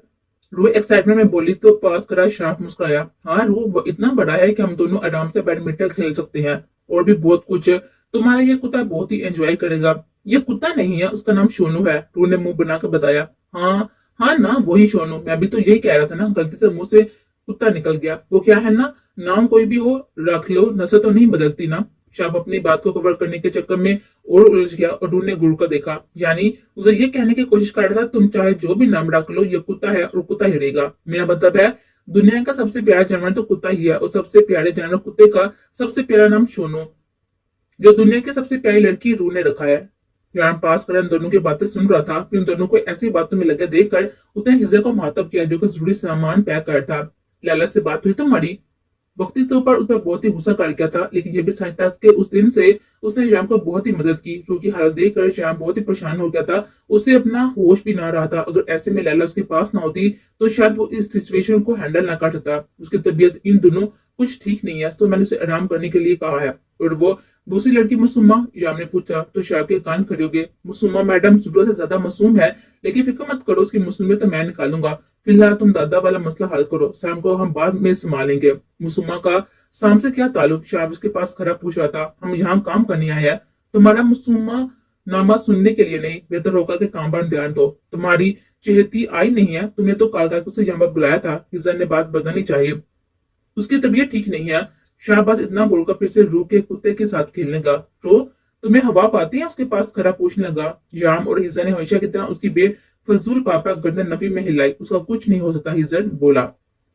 रूह एक्साइटमेंट में बोली तो पास करा शराफ मुस्कुराया। हाँ रूह, वो इतना बड़ा है कि हम दोनों आराम से बैडमिंटन खेल सकते हैं और भी बहुत कुछ। तुम्हारा ये कुत्ता बहुत ही एंजॉय करेगा। ये कुत्ता नहीं है, उसका नाम सोनू है, रूह ने मुंह बनाकर बताया। हाँ हाँ ना, वही सोनू। मैं भी तो यही कह रहा था ना, गलती से मुंह से कुत्ता निकल गया। वो क्या है ना, नाम कोई भी हो रख लो, नस्ल तो नहीं बदलती ना। शाह अपनी बात को कवर करने के चक्कर में और उलझ गया और रूह ने गुरु को देखा। यानी उसे ये कहने की कोशिश कर रहा था, तुम चाहे जो भी नाम रख लो, ये कुत्ता है और कुत्ता ही रहेगा। मेरा मतलब है दुनिया का सबसे प्यारा जानवर तो कुत्ता ही है और सबसे प्यारे जानवर कुत्ते का सबसे प्यारा नाम सोनू, जो दुनिया की सबसे प्यारी लड़की रूह ने रखा है। यार पास कर दोनों की बातें सुन रहा था, फिर उन दोनों को ऐसी बातों में लगे देखकर उसने हिज्जे को मुखातब किया, जो कि जरूरी सामान पैक कर था। लैला से बात हुई तो मरी। वक्ती तौर पर उस पर बहुत ही गुस्सा कर गया था, लेकिन ये भी समझता कि उस दिन से उसने श्याम को बहुत ही मदद की। क्योंकि हालत देखकर श्याम बहुत ही परेशान हो गया था। उसे अपना होश भी ना रहा था। अगर ऐसे में लैला उसके पास ना होती तो शायद वो इस सिचुएशन को हैंडल ना कर सकता। उसकी तबीयत इन दोनों कुछ ठीक नहीं है, तो मैंने उसे आराम करने के लिए कहा है। और वो दूसरी लड़की मासूमा, याम ने पूछा तो शायद के कान खड़े हो गए। मासूमा मैडम सुबह से ज्यादा मासूम है, लेकिन फिक्र मत करो, उसकी मासूमियत तो मैं निकालूंगा। फिलहाल तुम दादा वाला मसला हल करो, शाम को हम बाद में संभालेंगे। मासूमा का शाम से क्या ताल्लुक, शायद उसके पास खरा पूछ रहा था। हम यहाँ काम करने आए हैं, तुम्हारा मासूमा नामा सुनने के लिए नहीं, बेहतर होगा कि काम पर ध्यान दो। तुम्हारी चहेती आई नहीं है, तुमने तो काल को से यहाँ पर बुलाया था। हिजर ने बात बदलनी चाहिए, उसकी तबीयत ठीक नहीं है। शाहबाज इतना बोलकर फिर से रू के कुत्ते के साथ खेलने लगा। रो, तुम्हें हवा पाती है, उसके पास खरा पूछने लगा। जाम और हिजर ने हमेशा की तरह उसकी बेफजूल पापा गर्दन नफी में हिलाई। उसका कुछ नहीं हो सकता, हिजर बोला।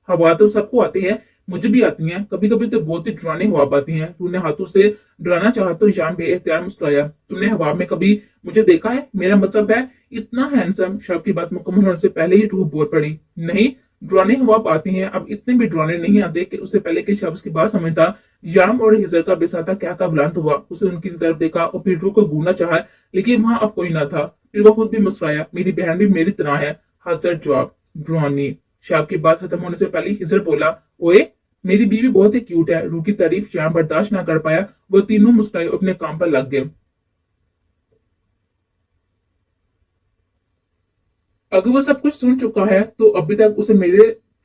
हवा तो सबको आती है, मुझे भी आती है, कभी कभी तो बहुत ही डराने हवा पाती है। तूने हाथों से डराना चाहा तो जाम बेख्तियार मुस्कुराया। तुमने हवा में कभी मुझे देखा है? मेरा मतलब है इतना हैंडसम। शव की बात मुकम्मल होने से पहले ही रूह बोल पड़ी। नहीं, डराने हवा आती हैं, अब इतने भी डराने नहीं आते कि उससे पहले कि शब्द की बात समझता। याम और हिजर का बेसाता क्या का बुलंद हुआ। उसे उनकी तरफ देखा और फिर रूह को गूंना चाहा, लेकिन वहां अब कोई ना था। फिर वो खुद भी मुस्कुराया। मेरी बहन भी मेरी तरह है। हाजर जवाब डरानी। शाब की बात खत्म होने से पहले हिजर बोला, ओए मेरी बीवी बहुत ही क्यूट है। रूह की तारीफ श्याम बर्दाश्त ना कर पाया। वो तीनों मुस्कुराए अपने काम पर लग गए। अगर वो सब कुछ सुन चुका है तो अभी तक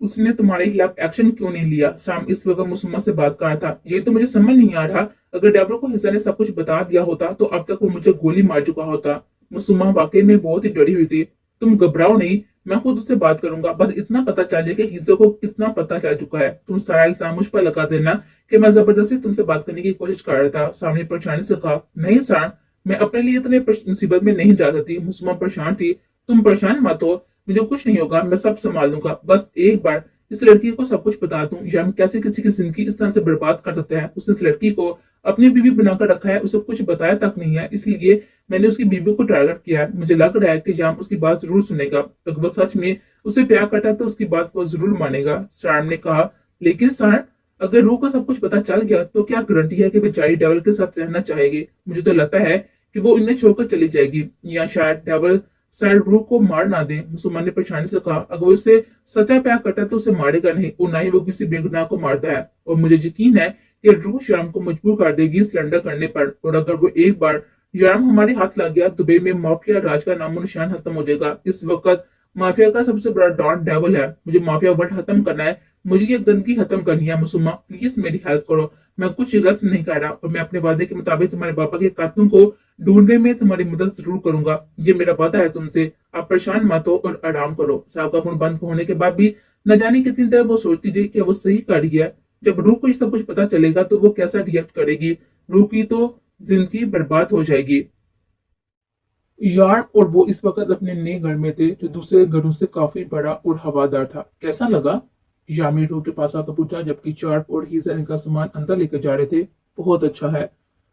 उसने तुम्हारे खिलाफ एक्शन क्यों नहीं लिया? शाम इस वक्त मुसम्मा से बात कर रहा था। ये तो मुझे समझ नहीं आ रहा। अगर डेबरो को हिस्सा ने सब कुछ बता दिया होता तो अब तक वो मुझे गोली मार चुका होता। मुसम्मा वाकई में बहुत ही डरी हुई थी। तुम घबराओ नहीं, मैं खुद उससे बात करूंगा। बस इतना पता चल जाए कि हिस्सा को कितना पता चल चुका है। तुम सारा इल्जाम मुझ पर लगा देना कि मैं जबरदस्ती तुमसे बात करने की कोशिश कर रहा था। सामने परेशानी से कहा, नहीं सर, मैं अपने लिए इतने मुसीबत में नहीं जा सकती। मुसम्मा परेशान थी। तुम परेशान मत हो, मुझे कुछ नहीं होगा, मैं सब संभाल लूंगा। बस एक बार इस लड़की को सब कुछ बता दूं, या हम कैसे किसी की जिंदगी इस तरह से बर्बाद कर सकते हैं। उसने इस लड़की को अपनी बीवी बनाकर रखा है, उसे कुछ बताया तक नहीं है, इसलिए मैंने उसकी बीवी को टारगेट किया है। मुझे लग रहा है कि जाम उसकी बात जरूर सुनेगा। अगर वो सच में उसे प्यार करता है तो उसकी बात को जरूर मानेगा। सर ने कहा, लेकिन सर, अगर रूह को सब कुछ पता चल गया तो क्या गारंटी है कि बेचारी डेवल के साथ रहना चाहेगी? मुझे तो लगता है कि वो इन्हें छोड़कर चली जाएगी, या शायद डेवल सर रूह को मार ना दे। मुसलमान ने परेशानी से कहा, अगर वो उसे सच्चा प्यार करता है तो उसे मारेगा नहीं, और ना ही वो किसी बेगुनाह को मारता है। और मुझे यकीन है कि रूह शाम को मजबूर कर देगी सरेंडर करने पर। और अगर वो एक बार याम हमारे हाथ लग गया, दुबई में माफिया राज का नामो निशान खत्म हो जाएगा। इस वक्त माफिया का सबसे बड़ा डॉन डेवल है। मुझे माफिया वर्ड खत्म करना है, मुझे ये गंदगी खत्म करनी है। मुसम्मा प्लीज मेरी हेल्प करो, मैं कुछ गलत नहीं कर रहा, और मैं अपने वादे के मुताबिक तुम्हारे पापा के कातलों को ढूंढने में तुम्हारी मदद जरूर करूंगा। ये मेरा वादा है तुमसे। आप परेशान मत हो और आराम करो। साहब का फोन बंद होने के बाद भी न जाने कितनी देर वो सोचती थी कि वो सही कर रही है। जब रूह को ये सब कुछ पता चलेगा तो वो कैसा रिएक्ट करेगी? रूह की तो जिंदगी बर्बाद हो जाएगी। यार, और वो इस वक्त अपने नए घर में थे जो दूसरे घरों से काफी बड़ा और हवादार था। कैसा लगा? यामी रूह के पास आकर पूछा जबकि चार्फ और हीजर इनका सामान अंदर लेकर जा रहे थे। बहुत अच्छा है,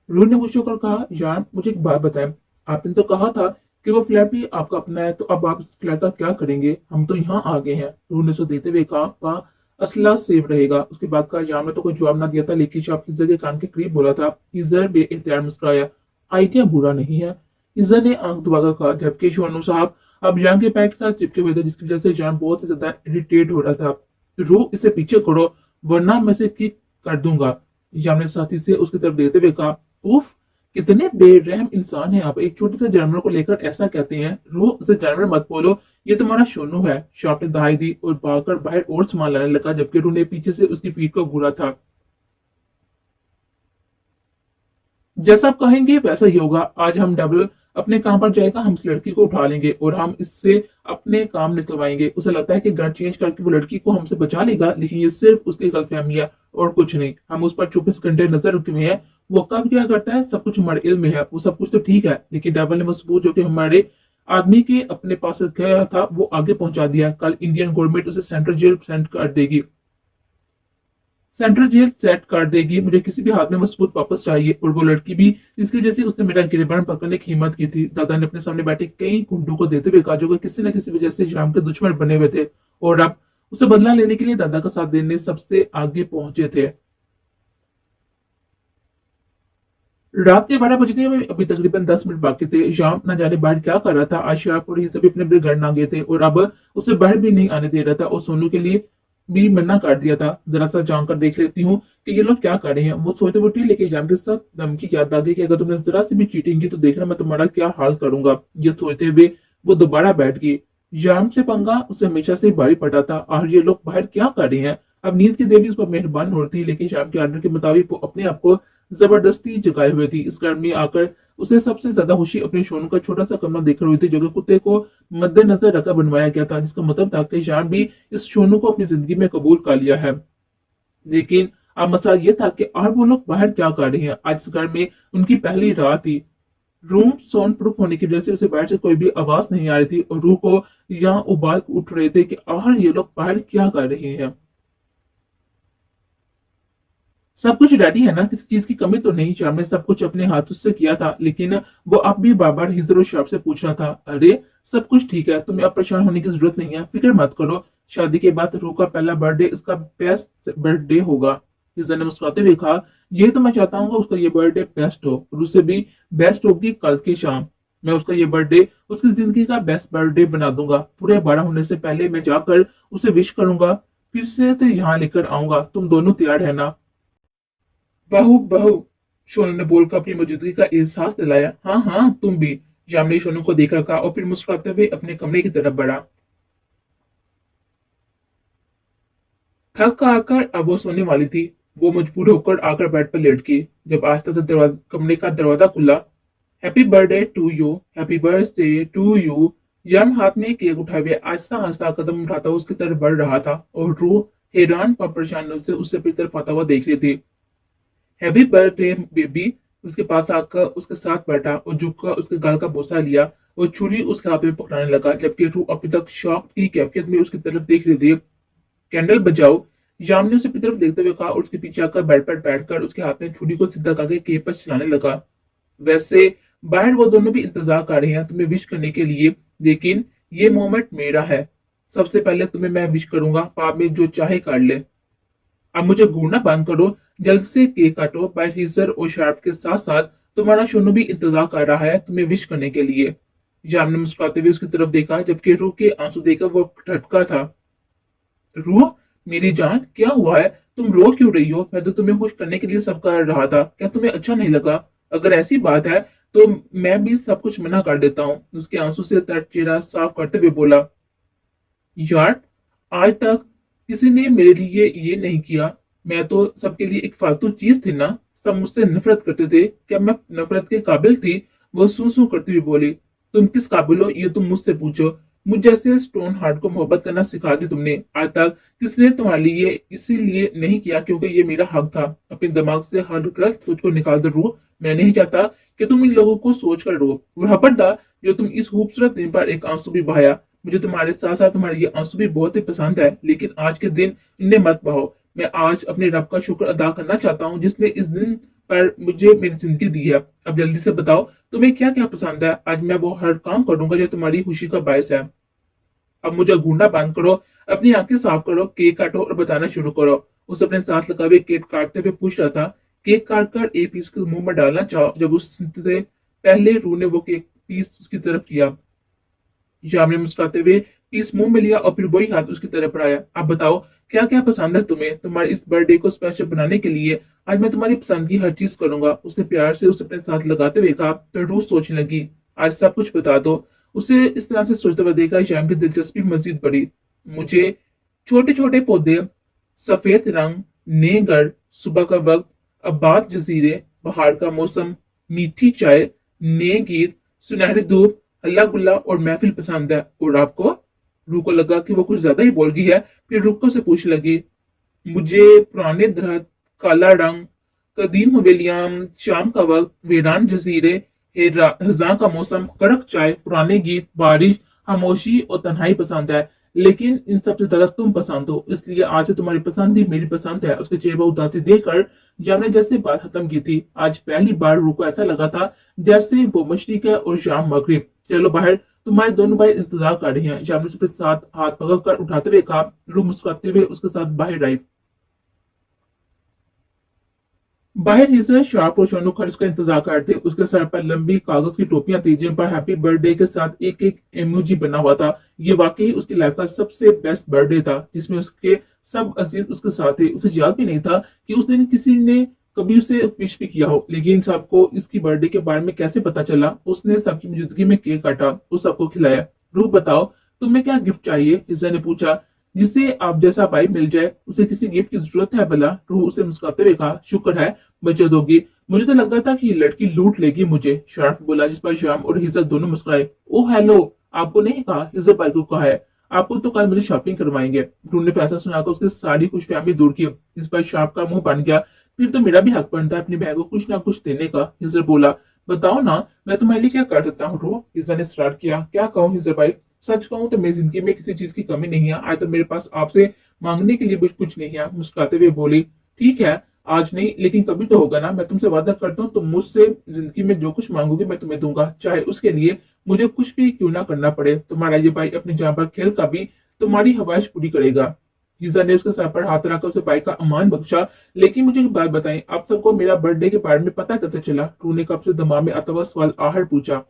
रूह ने खुश होकर कहा। यार, मुझे एक बात बताएं, आपने तो कहा था कि वो फ्लैट भी आपका अपना है, तो अब आप इस फ्लैट का क्या करेंगे? हम तो यहाँ आ गए हैं, रूह ने उसे देते हुए कहा। वहाँ असला सेफ रहेगा। उसके बाद का याम ने तो कोई जवाब ना दिया था, लेकिन शाह हिजर के कान के करीब बोला था। हिजर बेइख्तियार मुस्कुराया। आइडिया बुरा नहीं है, हिजर ने आंख दबाकर कहा, जबकि शोनू साहब अब जान के पैर के साथ चिपके हुए थे, जिसकी वजह से जान बहुत ही ज्यादा इरिटेट हो रहा था। रूह, इसे पीछे करो वरना मैं इसे किक कर दूंगा, जाम ने साथी से उसकी तरफ देखते हुए कहा। उफ, कितने बेरहम इंसान है आप, एक छोटे से जानवर को लेकर ऐसा कहते हैं। रूह, उसे जानवर मत बोलो, ये तुम्हारा शोनू है। शाप ने दहाई दी और भागकर बाहर और सामान लाने लगा, जबकि रूह ने पीछे से उसकी पीठ को घूरा था। जैसा आप कहेंगे वैसा ही होगा। आज हम डबल अपने काम पर जाएगा, हम इस लड़की को उठा लेंगे और हम इससे अपने काम निकलवाएंगे। उसे लगता है कि घर चेंज करके वो लड़की को हमसे बचा लेगा, लेकिन ये सिर्फ उसकी गलतफहमी है और कुछ नहीं। हम उस पर 24 घंटे नजर रखे हुए हैं। वो कब क्या करता है सब कुछ हमारे इल्म में है। वो सब कुछ तो ठीक है, लेकिन डबल ने वो सबूत जो कि हमारे आदमी के अपने पास गया था वो आगे पहुंचा दिया। कल इंडियन गवर्नमेंट उसे सेंट्रल जेल सेंड कर देगी, सेंट्रल जेल सेट कर देगी। मुझे किसी भी हाथ में वो सबूत वापस चाहिए, और वो लड़की भी जिसकी वजह से उसने मेरा गिरबान पकड़ने की हिम्मत की थी। दादा ने अपने सामने बैठे कई गुंडों को देते हुए कहा जो कि किसी न किसी वजह से शाम के दुश्मन बने हुए थे, और अब उसे बदला लेने के लिए दादा का साथ देने सबसे आगे पहुंचे थे। रात के 12 बजने में अभी तकरीबन 10 मिनट बाकी थे। शाम न जाने बाहर क्या कर रहा था। आज शाह और ये सभी अपने अपने घर ना गए थे, और अब उसे बाहर भी नहीं आने दे रहा था। और सोनू के लिए भी मना कर दिया था, जरा सा जानकर देख लेती हूँ कि ये लोग क्या कर रहे हैं। वो सोते हुए उठी, लेकिन जाम के साथ धमकी याद आ गई कि अगर तुमने जरा सी भी चीटिंग की तो देखना मैं तुम्हारा क्या हाल करूंगा। ये सोचते हुए वो दोबारा बैठ गई। जाम से पंगा उसे हमेशा से ही भारी पड़ा था, और ये लोग बाहर क्या कर रहे हैं। अब नींद की देवी उस पर मेहरबान हो रही थी, लेकिन शाम के आर्डर के मुताबिक वो अपने आप को जबरदस्ती जगाए हुए थी। इस घर में आकर उसे सबसे ज्यादा खुशी अपने सोनू का छोटा सा कमरा देखकर हुई थी, जो कि कुत्ते को मद्देनजर रखकर बनवाया गया था, जिसका मतलब था कि शाम भी इस सोनू को अपनी जिंदगी में कबूल कर लिया है। लेकिन अब मसला ये था कि और वो लोग बाहर क्या कर रहे हैं। आज इस घर में उनकी पहली रात थी। रूम साउंड प्रूफ होने की वजह से उसे बाहर से कोई भी आवाज नहीं आ रही थी, और रूह को यहाँ उबाल उठ रहे थे कि आखिर ये लोग बाहर क्या कर रहे हैं। सब कुछ रेडी है ना, किसी चीज की कमी तो नहीं। श्याम ने सब कुछ अपने हाथों से किया था, लेकिन वो अब भी बार बार हिजर और श्याम से पूछ रहा था, अरे सब कुछ ठीक है, तुम्हें अब परेशान होने की जरूरत नहीं है, फिक्र मत करो। शादी के बाद रूह का पहला बर्थडे इसका बेस्ट बर्थडे होगा। हिजर ने मुस्कुराते हुए कहा, ये तो मैं चाहता हूँ उसका ये बर्थडे बेस्ट हो, और उससे भी बेस्ट होगी कल की शाम। मैं उसका ये बर्थडे उसकी जिंदगी का बेस्ट बर्थडे बना दूंगा। पूरे 12 होने से पहले मैं जाकर उसे विश करूंगा, फिर से तो यहाँ लेकर आऊंगा। तुम दोनों तैयार है ना? बहू बहू, सोनू ने बोलकर अपनी मौजूदगी का एहसास दिलाया। हाँ हाँ, तुम भी। श्याम ने सोनू को देखा, कहा और फिर मुस्कुराते हुए अपने कमरे की तरफ बढ़ा। थक कर आकर अब वो सोने वाली थी। वो मजबूर होकर आकर बेड पर लेट गई। जब आस्ते से कमरे का दरवाजा खुला। Happy birthday to you, happy birthday to you. यम हाथ में केक उठाए हुए आहिस्ता आहिस्ता कदम उठाता हुआ उसकी तरफ बढ़ रहा था, और रूह हैरान पर परेशान से उससे अपनी तरफ आता हुआ देख रही थी। Happy birthday baby. उसके पास आकर उसके साथ बैठा और झुककर उसके गाल का बोसा लिया और छुरी उसके हाथ में पकड़ाने लगा, जबकि रूह अभी तक शॉक की कैफियत में उसकी तरफ देख रही थी। कैंडल बजाओ, याम ने उसे की तरफ देखते हुए कहा, और उसके पीछे आकर बेड पर बैठकर उसके हाथ में छुरी को सीधा करके केक पर चलाने लगा। वैसे बाहर वो दोनों भी इंतजार कर रहे हैं तुम्हें विश करने के लिए, लेकिन ये मोमेंट मेरा है। सबसे पहले तुम्हें मैं विश करूंगा, बाद में जो चाहे कर ले। अब मुझे घूरना बंद करो, जल्द से केक काटो। बाहर हीजर और शार्प के साथ साथ तुम्हारा शोनू भी इंतजार कर रहा है तुम्हें विश करने के लिए। जाम ने मुस्कुराते हुए उसकी तरफ देखा, जबकि रूह के आंसू देखकर वो ठटका था। रूह, मेरी जान, क्या हुआ है? तुम रो क्यों रही हो? मैं तो तुम्हें खुश करने के लिए सब कर रहा था, क्या तुम्हें अच्छा नहीं लगा? अगर ऐसी बात है तो मैं भी सब कुछ मना कर देता हूँ। उसके आंसू से तर चेहरा साफ करते हुए बोला, यार, आज तक किसी ने मेरे लिए ये नहीं किया। मैं तो सबके लिए एक फालतू चीज थी ना। सब मुझसे नफरत करते थे, क्या मैं नफरत के काबिल थी? वो सू सू करती हुई बोली, तुम किस काबिल हो ये तुम मुझसे पूछो। मुझ जैसे स्टोन हार्ट को मोहब्बत करना सिखा दी तुमने। आज तक किसने तुम्हारे लिए इसीलिए नहीं किया क्योंकि ये मेरा हक था। अपने दिमाग से हर गलत सोच को निकाल दो रो। मैं नहीं चाहता कि तुम इन लोगों को सोच कर रो। और खबरदार, जो तुम इस खूबसूरत दिन पर एक आंसू भी बहाया। मुझे तुम्हारे साथ साथ तुम्हारे ये आंसू भी बहुत ही पसंद है, लेकिन आज के दिन इन्हें मत बहाओ। मैं आज अपने रब का शुक्र अदा करना चाहता हूँ जिसने इस दिन पर मुझे मेरी जिंदगी दी है। अब जल्दी से बताओ तुम्हें क्या क्या पसंद है। आज मैं वो हर काम करूंगा जो तुम्हारी खुशी का बायस है। अब मुझे घूरना बंद करो, अपनी आंखें साफ करो, केक काटो और बताना शुरू करो। उस अपने साथ लगा हुए केक काटते हुए पूछ रहा था। केक काट कर एक पीस के मुंह में डालना चाहो जब उससे पहले रू ने वो केक पीस उसकी तरफ किया। श्याम ने मुस्कुराते हुए पीस मुंह में लिया और फिर वही हाथ उसकी तरफ बढ़ाया। अब बताओ क्या क्या पसंद है तुम्हें। तुम्हारे इस बर्थडे को स्पेशल बनाने के लिए आज मैं तुम्हारी पसंद की हर चीज करूंगा। उसने प्यार से उसे अपने साथ लगाते हुए कहा, तो रूह सोचने लगी, आज सब कुछ बता दो। उसे इस तरह से सोचते हुए देखा, श्याम की दिलचस्पी मजीद बढ़ी। मुझे छोटे छोटे पौधे, सफेद रंग, नए घर, सुबह का वक्त, आबाद जजीरे, बाहर का मौसम, मीठी चाय, नए गीत, सुनहरी धूप, हल्ला गुल्ला और महफिल पसंद है। और आपको? रूह को लगा कि वो कुछ ज्यादा ही बोल गई है, फिर रुक कर से पूछ लगी, मुझे पुराने दरख्त, काला रंग, कदीम हवेलियां, शाम का वक्त, वीरान जजीरे, खजां का मौसम, कड़क चाय, पुराने गीत, बारिश, खामोशी और तन्हाई पसंद है। लेकिन इन सबसे ज्यादा तुम पसंद हो, इसलिए आज तुम्हारी पसंद ही मेरी पसंद है। उसके चेहरे पर उदासी देखकर जब ने जैसे बात खत्म की थी, आज पहली बार रूह को ऐसा लगा था जैसे वो मशरिक है और शाम मगरिब। चलो बाहर, तुम्हारे दोनों भाई इंतजार कर रहे हैं। शाम ने उसके साथ हाथ पकड़ कर उठाते हुए कहा। रूह मुस्कुराते हुए उसके साथ बाहर आई। बाहर हिस्से शार्प और शोनू खर्च का इंतजार कर रहे थे। उसके सर पर लंबी कागज की टोपियां थी जिन पर हैप्पी बर्थडे के साथ एक एक इमोजी बना हुआ था। ये वाकई उसकी लाइफ का सबसे बेस्ट बर्थडे था जिसमें उसके सब अजीज उसके साथ थे। उसे याद भी नहीं था कि उस दिन किसी ने कभी उसे विश भी किया हो, लेकिन सबको इसकी बर्थडे के बारे में कैसे पता चला। उसने सबकी मौजूदगी में केक काटा और सबको खिलाया। रूह बताओ, तुम्हें क्या गिफ्ट चाहिए? हिजा ने पूछा। जिससे आप जैसा भाई मिल जाए। उसे किसी गिफ्ट की जरूरत है भला? रूह उसे मुस्कुराते हुए कहा। शुक्र है बचत होगी। मुझे तो लगा था कि ये लड़की लूट लेगी मुझे, शराफ बोला, जिस पर श्याम और हिजा दोनों मुस्कुराए। ओ हेलो, आपको नहीं कहा? हिजा भाई को कहा है। आपको तो कल मुझे शॉपिंग करवाएंगे। रूह ने फैसला सुनाकर उसकी सारी खुश फैमिली दूर की। इस पर शार्प का मुंह बन गया। फिर तो मेरा भी हक बनता है अपनी बहन को कुछ ना कुछ देने का। हिजर बोला। बताओ ना, मैं तुम्हारे लिए क्या कर सकता हूँ? रूह, हिजा ने स्टार्ट किया। क्या कहूँ हिजर भाई, सच कहूँ तो मेरी जिंदगी में किसी चीज की कमी नहीं है। आज तो मेरे पास आपसे मांगने के लिए भी कुछ नहीं है। मुस्कुराते हुए बोली। ठीक है, आज नहीं लेकिन कभी तो होगा ना। मैं तुमसे वादा करता हूँ, तुम मुझसे जिंदगी में जो कुछ मांगोगे मैं तुम्हें दूंगा, चाहे उसके लिए मुझे कुछ भी क्यों ना करना पड़े। तुम्हारा ये भाई अपनी जान पर खेल का भी तुम्हारी ख्वाहिश पूरी करेगा। हीजा ने उसके सर पर हाथ रखकर उसे भाई का अमान बख्शा। लेकिन मुझे एक बात बताएं, आप सबको मेरा बर्थडे के बारे में पता कैसे चला? रू ने कब से दिमाग में आता हुआ सवाल आहर पूछा।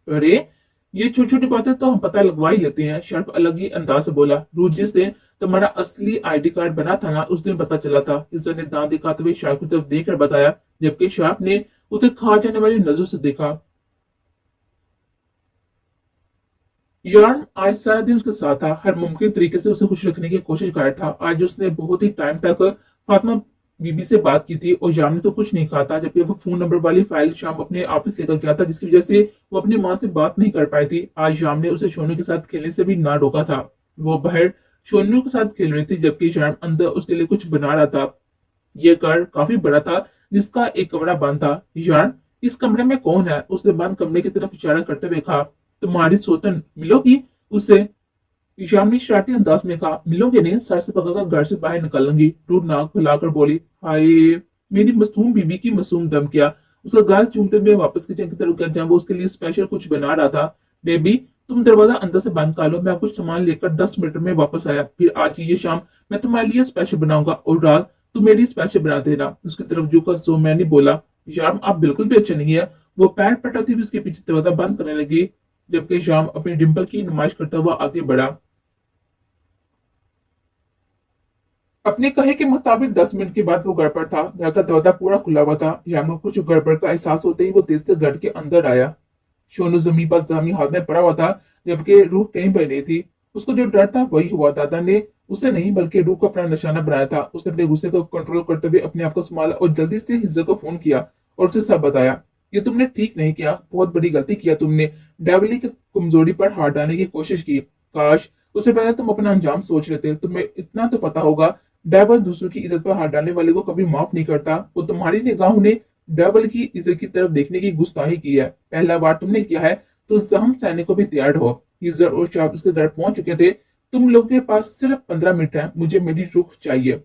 अरे, ये छोटी छोटी बातें तो हम पता लगवा ही लेते हैं, शर्फ अलग ही अंदाज से बोला। रू, जिस दिन तुम्हारा असली आईडी कार्ड बना था ना, उस दिन पता चला था। हिजा ने दांत दिखाते हुए शार्फ की तरफ देखकर बताया, जबकि शार्फ ने उसे खा जाने वाली नजर से देखा। यार, आज सारा दिन उसके साथ था, हर मुमकिन तरीके से उसे खुश रखने की कोशिश कर रहा था। आज उसने बहुत ही टाइम तक फातिमा बीबी से बात की थी और यार ने तो कुछ नहीं कहा था, जबकि वो फोन नंबर वाली फाइल शाम अपने ऑफिस लेकर गया था, जिसकी वजह से वो अपनी माँ से बात नहीं कर पाई थी। आज शाम ने उसे सोनू के साथ खेलने से भी ना रोका था। वो बाहर सोनू के साथ खेल रही थी, जबकि शाम अंदर उसके लिए कुछ बना रहा था। ये घर काफी बड़ा था, जिसका एक कमरा बंद था। यार, इस कमरे में कौन है? उसने बंद कमरे की तरफ इशारा करते हुए कहा। तुम्हारी सोतन मिलोगी उससे? ईशान ने शरारती अंदाज में कहा। मिलोगे नहीं, सर से पकड़कर घर से बाहर निकालूंगी। रूद नाक फैलाकर बोली। हाय, मेरी मासूम बीबी की मासूम दम किया। उसका गाल चूमते हुए वापस किचन की तरफ गया जहां वो उसके लिए स्पेशल कुछ बना रहा था। बेबी, तुम दरवाजा अंदर से बंद कर लो, मैं कुछ सामान लेकर 10 मिनट में वापस आया। फिर आज ये शाम मैं तुम्हारे लिए स्पेशल बनाऊंगा और रात तुम मेरी स्पेशल बना देना। उसकी तरफ झुका सो मैंने बोला। यार, आप बिल्कुल भी अच्छे नहीं है। वो पैर पटाती हुई उसके पीछे दरवाजा बंद करने लगी, जबकि शाम अपनी डिंपल की नुमाइश करता हुआ आगे बढ़ा। अपने कहे के मुताबिक 10 मिनट के बाद वो घर पर था। घर का दरवाजा पूरा खुला हुआ था। याम को कुछ गड़बड़ का एहसास होते ही वो तेज से घर के अंदर आया। सोनू जमीन पर जमी हाथ में पड़ा हुआ था, जबकि रूह कहीं पर नहीं थी। उसको जो डर था वही हुआ। दादा ने उसे नहीं बल्कि रूह को अपना निशाना बनाया था। उसने अपने गुस्से को कंट्रोल करते हुए अपने आप को संभाला और जल्दी से हिज्जा को फोन किया और उसे सब बताया। ये तुमने ठीक नहीं किया, बहुत बड़ी गलती किया तुमने। डेवली की कमजोरी पर हाथ डालने की कोशिश की। काश उससे पहले तुम अपना अंजाम सोच लेते। तुम्हें इतना तो पता होगा, डेवल दूसरों की इज्जत पर हाथ डालने वाले को कभी माफ नहीं करता। वो तुम्हारी निगाहों ने डबल की इज्जत की तरफ देखने की गुस्ताखी की है। पहला बार तुमने किया है तो हम सैनिकों भी तैयार हो। यूजर और शाह उसके घर पहुंच चुके थे। तुम लोगों के पास सिर्फ 15 मिनट है। मुझे मेरी रुख चाहिए।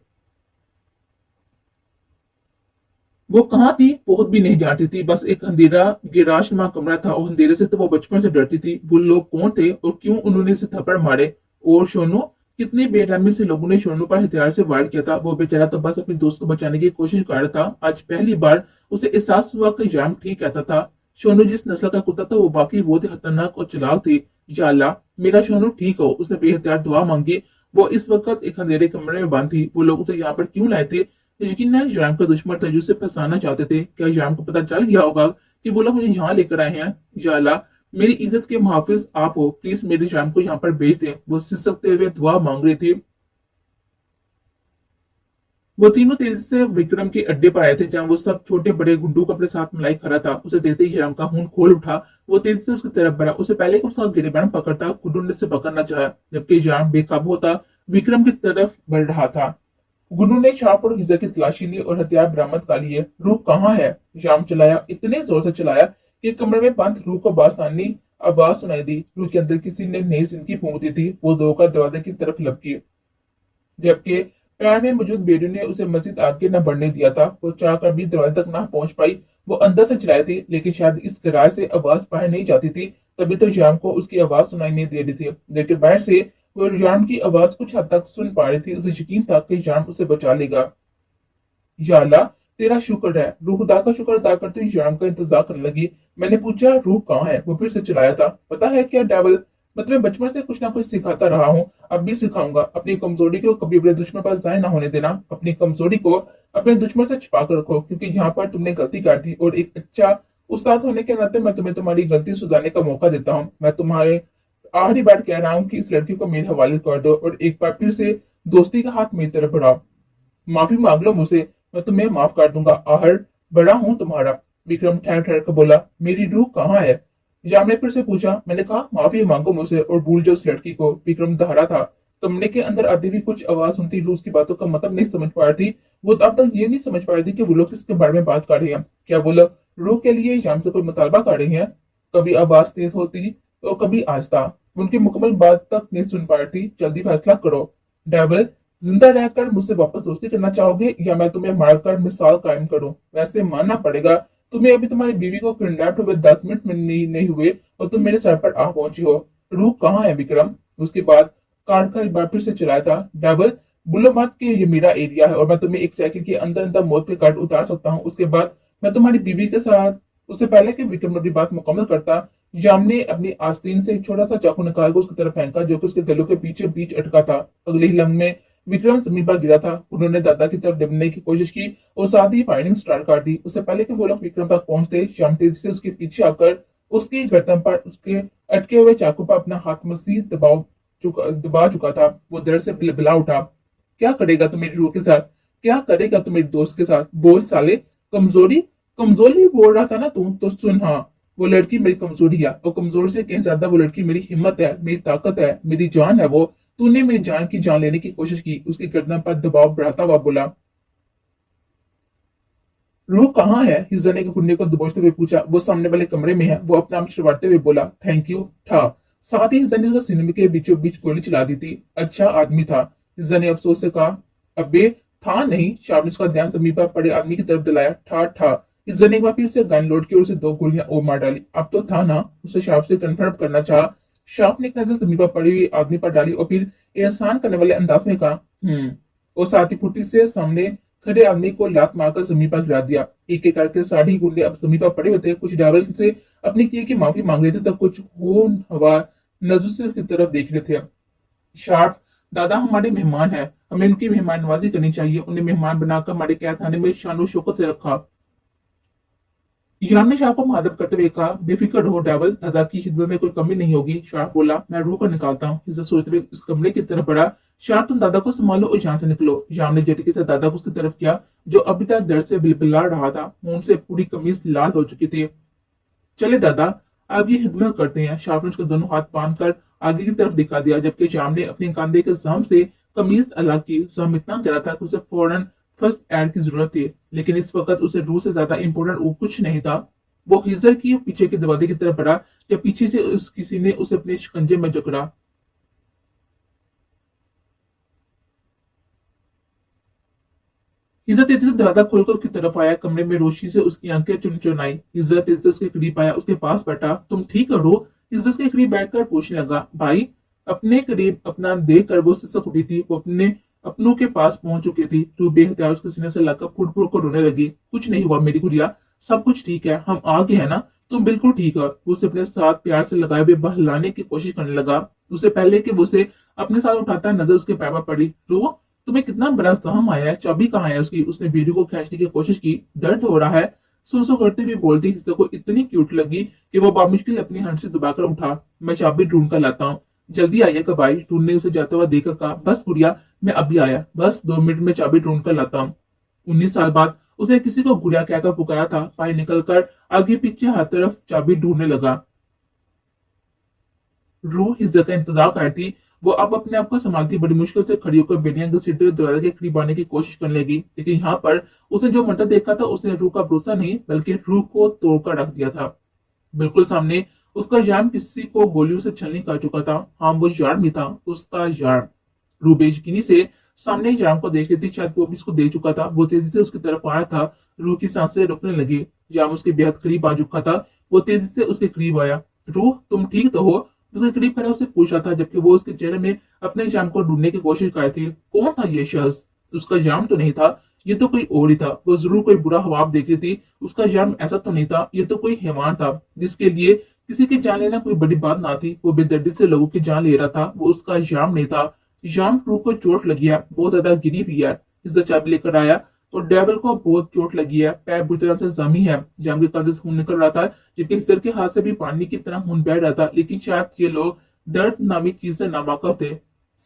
वो कहाँ थी? बहुत भी नहीं जानती थी। बस एक अंधेरा गिराशनुमा कमरा था और अंधेरे से तो वो बचपन से डरती थी। वो लोग कौन थे और क्यों उन्होंने इसे थप्पड़ मारे? और सोनू, कितनी बेरहमी से लोगों ने सोनू पर हथियार से वार किया था। वो बेचारा तो बस अपने दोस्त को बचाने की कोशिश कर रहा था। आज पहली बार उसे एहसास हुआ कि जाम ठीक कहता था। सोनू जिस नस्ल का कुत्ता था वो वाकई बहुत ही खतरनाक और चालाक थी। या अल्लाह, मेरा सोनू ठीक हो। उसने बेहतियात दुआ मांगी। वो इस वक्त एक अंधेरे कमरे में बंद थी। वो लोग उसे यहाँ पर क्यों लाए थे? यकीनन जाम का दुश्मन था जो उसे फंसाना चाहते थे। क्या जाम को पता चल गया होगा कि वो लोग मुझे यहाँ लेकर आए हैं? या अल्लाह, मेरी इज्जत के मुहाफिज आप हो, प्लीज मेरे जाम को यहाँ पर भेज दें। वो सिसकते हुए दुआ मांग रही थी। वो तीनों तेजी से विक्रम के अड्डे पर आए थे जहां वो सब छोटे बड़े गुंडों को अपने साथ मिलाई खड़ा था। उसे देखते ही राम का खून खोल उठा। वो तेजी से उसकी तरफ बढ़ा। उसे पहले को उसका गिरबान पकड़ता, गुड्डू ने उसे पकड़ना चाहा, जबकि जाम बेकाबू होता विक्रम की तरफ बढ़ रहा था। गुड्डू ने शार्प और हिजा की तलाशी ली और हथियार बरामद कर लिए। रूह कहाँ है? जाम चलाया, इतने जोर से चलाया कि कमरे में बंद रूह को बासानी आवाज सुनाई दी। रूह के अंदर किसी ने नई जिंदगी फूंक दी थी। वो दौड़कर दरवाजे की तरफ लपकी, जबकि पैर में मौजूद बेडू ने उसे मजीद आगे न बढ़ने दिया था। वो चाह कर भी दरवाजे तक न पहुंच पाई। वो अंदर से चिल्लाई थी, लेकिन शायद इस गराज से आवाज बाहर नहीं जाती थी। तभी तो जाम को उसकी आवाज सुनाई नहीं दे रही थी, लेकिन बाहर से वो जाम की आवाज कुछ हद तक सुन पा रही थी। उसे यकीन था कि जाम उसे बचा लेगा। या अल्लाह, तेरा शुक्र है। रूह खुदा का शुक्र अदा करते हुए शाम का इंतजार करने लगी। मैंने पूछा रूह कहाँ है? वो फिर से चिल्लाया था, पता है क्या डेविल, मतलब मैं बचपन से कुछ ना कुछ सिखाता रहा हूँ, अब भी सिखाऊंगा। अपनी कमजोरी को कभी अपने दुश्मन पास जाए ना होने देना। अपनी कमजोरी को अपने दुश्मन से छुपा कर रखो, क्योंकि यहाँ पर तुमने गलती कर दी और एक अच्छा उस्ताद होने के नाते मैं तुम्हें तुम्हारी गलती सुधारने का मौका देता हूँ। मैं तुम्हारे आखिरी बार कह रहा हूँ कि इस लड़की को मेरे हवाले कर दो और एक बार फिर से दोस्ती का हाथ मेरी तरफ बढ़ाओ। माफी मांग लो मुझसे, मैं तुम्हें माफ कर दूंगा। आहर बड़ा हूं तुम्हारा। विक्रम ठहर ठहर कर बोला, मेरी रूह कहाँ है? जाम ने फिर से पूछा। मैंने कहा माफी मांगो मुझसे और भूल जाओ उस लड़की को। विक्रम दहरा था। कमरे के अंदर आती भी कुछ आवाज सुनती रूह उसकी बातों का मतलब नहीं समझ पा रही थी। वो तो अब तक ये नहीं समझ पा रही थी कि वो लोग किसके बारे में बात कर रहे हैं। क्या वो लोग रूह के लिए जाम से कोई मुतालबा कर रहे हैं? कभी आवाज तेज होती और कभी आहिस्ता। उनकी मुकम्मल बात तक नहीं सुन पा रही थी। जल्दी फैसला करो डेविल, जिंदा रहकर मुझसे वापस दोस्ती करना चाहोगे या मैं तुम्हें मारकर मिसाल कायम करूं? वैसे मानना पड़ेगा, तुम्हें अभी तुम्हारी बीवी को किडनैप हुए 10 मिनट में नहीं हुए और तुम मेरे सर पर आ पहुंची हो। रूह कहाँ है विक्रम? उसके बाद काट कर एक बार फिर से चलाया था। डेविल, बोलो मत कि ये मेरा एरिया है और मैं तुम्हें एक सेकंड के अंदर अंदर मौत के काट उतार सकता हूँ। उसके बाद मैं तुम्हारी बीवी के साथ, उससे पहले कि विक्रम अपनी बात मुकम्मल करता, जाम ने अपनी आस्तीन से एक छोटा सा चाकू निकालकर उसकी तरफ फेंका, जो कि उसके गलों के पीछे बीच अटका था। अगले ही लम्हे में विक्रम जमीन पर गिरा था। उन्होंने दादा की तरफ दबने की कोशिश की और साथ ही फायरिंग स्टार्ट कर दी। उससे पहले कि वो लोग विक्रम तक पहुंचते, श्याम तेजी से उसके पीछे आकर उसकी गर्दन पर उसके अटके हुए चाकू पर अपना हाथ मजीद दबा चुका था। वो दर्द से बिलबिला उठा। क्या करेगा तू मेरी रूह के साथ? क्या करेगा तू मेरे दोस्त के साथ? बोल साले। कमजोरी? कमजोरी बोल रहा था ना तू, तो सुन। हाँ, वो लड़की मेरी कमजोरी है और कमजोर से कहीं ज्यादा वो लड़की मेरी हिम्मत है, मेरी ताकत है, मेरी जान है। वो तूने मेरी जान की जान लेने की कोशिश की। उसकी गर्दन पर दबाव बढ़ाता हुआ बोला। रूह कहाँ है? हिज्जा ने गुंडे को दबोचते हुए पूछा। वो सामने वाले कमरे में है, वो अपना नाम छुड़वाते हुए बोला। थैंक यू था। साथ ही हिज्जा ने उसका सिनेमा के बीचों बीच गोली चला दी थी। अच्छा आदमी था, हिज्जा ने अफसोस से कहा। अबे था नहीं। शाम ने उसका ध्यान जमीन पर पड़े आदमी की तरफ दिलाया। था। हिज्जा ने एक बार फिर से गन लोड की और उसे 2 गोलियां और मार डाली। अब तो था ना? उसे शार्प से कन्फर्म करना चाहा। शार्प ने एक नजर जमीन पर पड़ी हुई आदमी पर डाली और फिर एहसान करने वाले अंदाज में कहा, और साथ ही फुर्ती से सामने खड़े आदमी को लात मारकर जमीन पर गिरा दिया। एक एक करके 60 गुंडे अब जमीन पर पड़े हुए थे। कुछ ड्राइवर से अपनी किए की माफी मांग रहे थे, तब कुछ हो हवा नजर से उसकी तरफ देख रहे थे। शार्फ, दादा हमारे मेहमान है, हमें उनकी मेहमान नवाजी करनी चाहिए। उन्हें मेहमान बनाकर हमारे कैद खाने में शानो शौकत से रखा। ईरान ने शाह को मुखातिब करते हुए कहा, बेफिक्र रहो डेविल, दादा की खिदमत में कोई कमी नहीं होगी। शाह बोला, मैं रूह को निकालता हूँ। इज्जत सोचते हुए उस कमरे की तरफ बढ़ा। शाह, तुम दादा को संभालो और यहाँ से निकलो। शाह ने झटके से दादा को उसकी तरफ किया, जो अभी तक दर्द से बिलबिला रहा था। मुंह से पूरी कमीज लाल हो चुकी थी। चले दादा, अब ये खिदमत करते हैं। शाह ने उसके दोनों हाथ बांध कर आगे की तरफ दिखा दिया, जबकि शाम ने अपने कंधे के जख्म से कमीज अलग की। जख्म इतना गहरा था कि उसे फौरन फर्स्ट एड की जरूरत थी, लेकिन इस वक्त उसे रूह से ज्यादा इंपॉर्टेंट कुछ नहीं था। वो हिजर की पीछे के दरवाजे की तरफ बढ़ा, जब पीछे से किसी ने उसे अपने शिकंजे में जकड़ा। हिजर तेजी से दरवाजा खोलकर उसकी तरफ आया। कमरे में रोशनी से उसकी आंखें चुनचुनाई। हिजर तेजी से उसके करीब आया, उसके पास बैठा। तुम ठीक हो? हिजर उसके करीब बैठकर पूछने लगा। भाई, अपने करीब अपना देख कर वो सिसक उठी थी। वो अपने अपनों के पास पहुंच चुकी थी। तू बेहतियार उसके सीने से लगकर फुट फुट कर रोने लगी। कुछ नहीं हुआ मेरी गुड़िया, सब कुछ ठीक है, हम आ गए हैं ना, तुम बिल्कुल ठीक हो। वो उसे अपने साथ प्यार से लगाए हुए बहलाने की कोशिश करने लगा। उससे पहले कि वो उसे अपने साथ उठाता, नजर उसके पैर पर पड़ी। रो, तुम्हें कितना बड़ा जख्म आया है, चाबी कहाँ है उसकी? उसने वीडियो को खींचने की कोशिश की। दर्द हो रहा है, सो करते हुए बोलती। हिस्से को इतनी क्यूट लगी कि वो बामुश्किल अपनी हंड से दबाकर उठा। मैं चाबी ढूंढ कर लाता हूँ, जल्दी आइएगा भाई। टून ने उसे जाता हुआ देखकर कहा। बस गुड़िया, मैं अभी आया, बस 2 मिनट में चाबी ढूंढ कर लाता हूँ। 19 साल बाद उसने किसी को गुड़िया कहकर पुकारा था। भाई निकलकर आगे पीछे हर तरफ चाबी ढूंढने लगा। रूह हिज्जत का इंतजार करती। वो अब अपने आप को संभालती बड़ी मुश्किल से खड़ी होकर बेटियां घसीटते हुए दरवाजे के करीब आने की कोशिश करने लगी, लेकिन यहाँ पर उसने जो मंटर देखा था उसने रूह का भरोसा नहीं बल्कि रूह को तोड़कर रख दिया था। बिल्कुल सामने उसका यार्म किसी को गोलियों से छलनी कर चुका था। हाँ, वो यार्म ही था, उसका यार्म। रूह बेयकीनी से सामने यार्म को देख रही थी। शायद वो भी उसको देख चुका था। वो तेजी से उसकी तरफ आ रहा था। रूह की सांसें रुकने लगी। यार्म उसके बेहद करीब आ चुका था। वो तेजी से उसके करीब आया। रूह, तुम ठीक तो हो? उसके करीब खड़ा उसे पूछ रहा था, जबकि वो उसके चेहरे में अपने जाम को ढूंढने की कोशिश कर रही थी। कौन था ये शख्स? उसका जाम तो नहीं था, ये तो कोई और ही था, वो जरूर कोई बुरा ख्वाब देख रही थी। उसका जन्म ऐसा तो नहीं था, ये तो कोई हैवान था जिसके लिए किसी की जान लेना कोई बड़ी बात ना थी। वो बेदर्दी से लोगों की जान ले रहा था, वो उसका जाम नहीं था। जाम रूह को चोट लगी है, बहुत ज्यादा गिरी हुई है। इसका चाबी लेकर आया तो डेविल को बहुत चोट लगी है, पैर बुरी तरह से जमी है। जाम के कदम से खून निकल रहा था, जबकि हिजर के हाथ से भी पानी की तरह खून बह रहा था। लेकिन शायद ये लोग दर्द नामी चीज से नावाकिफ थे।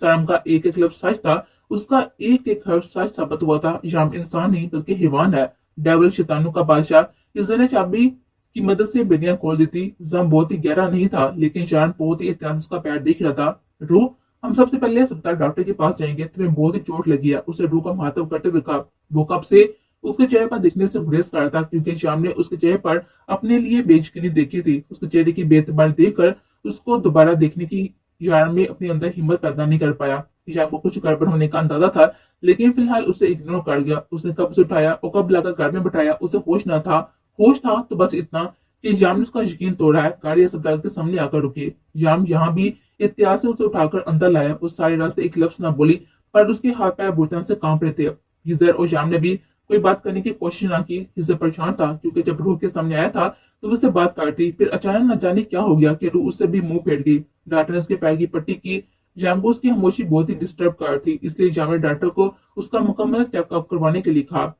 सैम का एक एक लफ्ज सच था, उसका एक एक हर्फ सच साबित हुआ था। जाम इंसान नहीं बल्कि हैवान है, डेविल शैतानों का बादशाह। इस ने चाबी की मदद से बेड़ियां खोल दी थी। जम बहुत ही गहरा नहीं था, लेकिन जान बहुत ही एहतियात से उसका पैर देख रहा था। रू, हम सबसे पहले अस्पताल डॉक्टर के पास जाएंगे, तुम्हें बहुत ही चोट लगी है, उसे रू का मुखातब करते हुए कहा। वो कब से उसके चेहरे पर दिखने से गुरेज कर रहा था, क्योंकि शाम ने उसके चेहरे पर अपने लिए बेयकीनी देखी थी। उसके चेहरे की बेतबारी देखकर उसको दोबारा देखने की यार में अपने अंदर हिम्मत पैदा नहीं कर पाया। ईशान को कुछ गड़बड़ होने का अंदाजा था, लेकिन फिलहाल उसे इग्नोर कर गया। उसने कब उसे उठाया और कब लाकर घर में बैठाया उसे होश न था। होश था तो बस इतना कि जाम ने उसका यकीन तोड़ा है। गाड़ी अस्पताल के सामने आकर रुकी। जाम यहाँ भी एहतियात से उसे उठाकर अंदर लाया। उस सारे रास्ते एक लफ्ज न बोली, पर उसके हाथ पैर बुरी तरह से कांप रहे थे। हिजर और जाम ने भी कोई बात करने की कोशिश ना की। हिजर परेशान था, क्योंकि जब रूह के सामने आया था तो उससे बात करती, फिर अचानक न जाने क्या हो गया कि रूह उससे भी मुंह फेर गई। डॉक्टर ने उसके पैर की पट्टी की। जाम को उसकी खामोशी बहुत ही डिस्टर्ब कर रही थी, इसलिए जाम ने डॉक्टर को उसका मुकम्मल चेकअप करवाने के लिए कहा।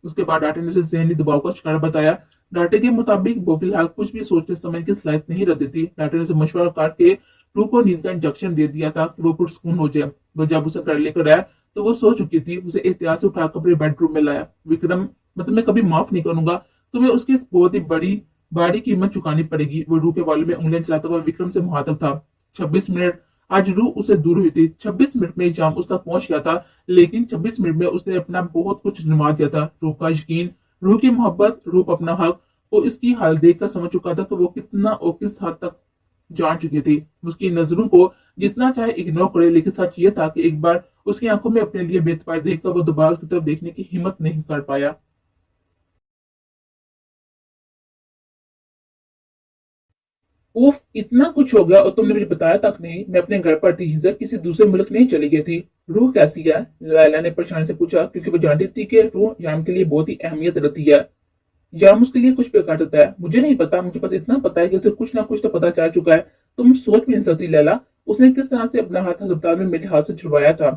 उसके बाद डॉक्टर ने उसे जहनी दबाव का शिकार बताया। डॉक्टर के मुताबिक वो फिलहाल कुछ भी सोचने समय की सलाहियत नहीं रखती थी। डॉक्टर ने उसे मशवरा करके रूह को नींद का इंजेक्शन दे दिया था कि वो पुरसकून हो जाए। वो जब उसे घर लेकर आया तो वो सो चुकी थी। उसे एहतियात से उठाकर अपने बेडरूम में लाया। विक्रम, मतलब मैं कभी माफ नहीं करूंगा, तुम्हें उसकी इस बहुत ही बड़ी कीमत चुकानी पड़ेगी। वो रूह के बालों में उंगलियां चलाता हुआ विक्रम से मुखातब था। 26 मिनट, आज रूह उसे दूर हुई थी। 26 मिनट में जाम उस तक पहुंच गया था, लेकिन 26 मिनट में उसने अपना बहुत कुछ निभा दिया था। रूह का यकीन, रूह की मोहब्बत, रूह अपना हक। वो इसकी हाल देखकर समझ चुका था कि वो कितना और किस हद तक जान चुकी थी। उसकी नजरों को जितना चाहे इग्नोर करे, लेकिन सच ये था कि एक बार उसकी आंखों में अपने लिए बेतबार देखकर वो दोबारा उसकी तरफ देखने की हिम्मत नहीं कर पाया। उफ, इतना कुछ हो गया और तुमने मुझे बताया तक नहीं। मैं अपने घर पर थी, हिजर किसी दूसरे मुल्क नहीं चली गई थी। रूह कैसी है? लैला ने परेशानी से पूछा, क्योंकि वो जानती थी कि रूह जाम के लिए बहुत ही अहमियत रखती है। जाम उसके लिए कुछ बेकार होता है, मुझे नहीं पता। मुझे बस इतना पता है कि उसे कुछ ना कुछ तो पता चल चुका है। तुम सोच भी नहीं सकती लैला, उसने किस तरह से अपना हाथ अस्पताल में मेरे हाथ से छुड़वाया था।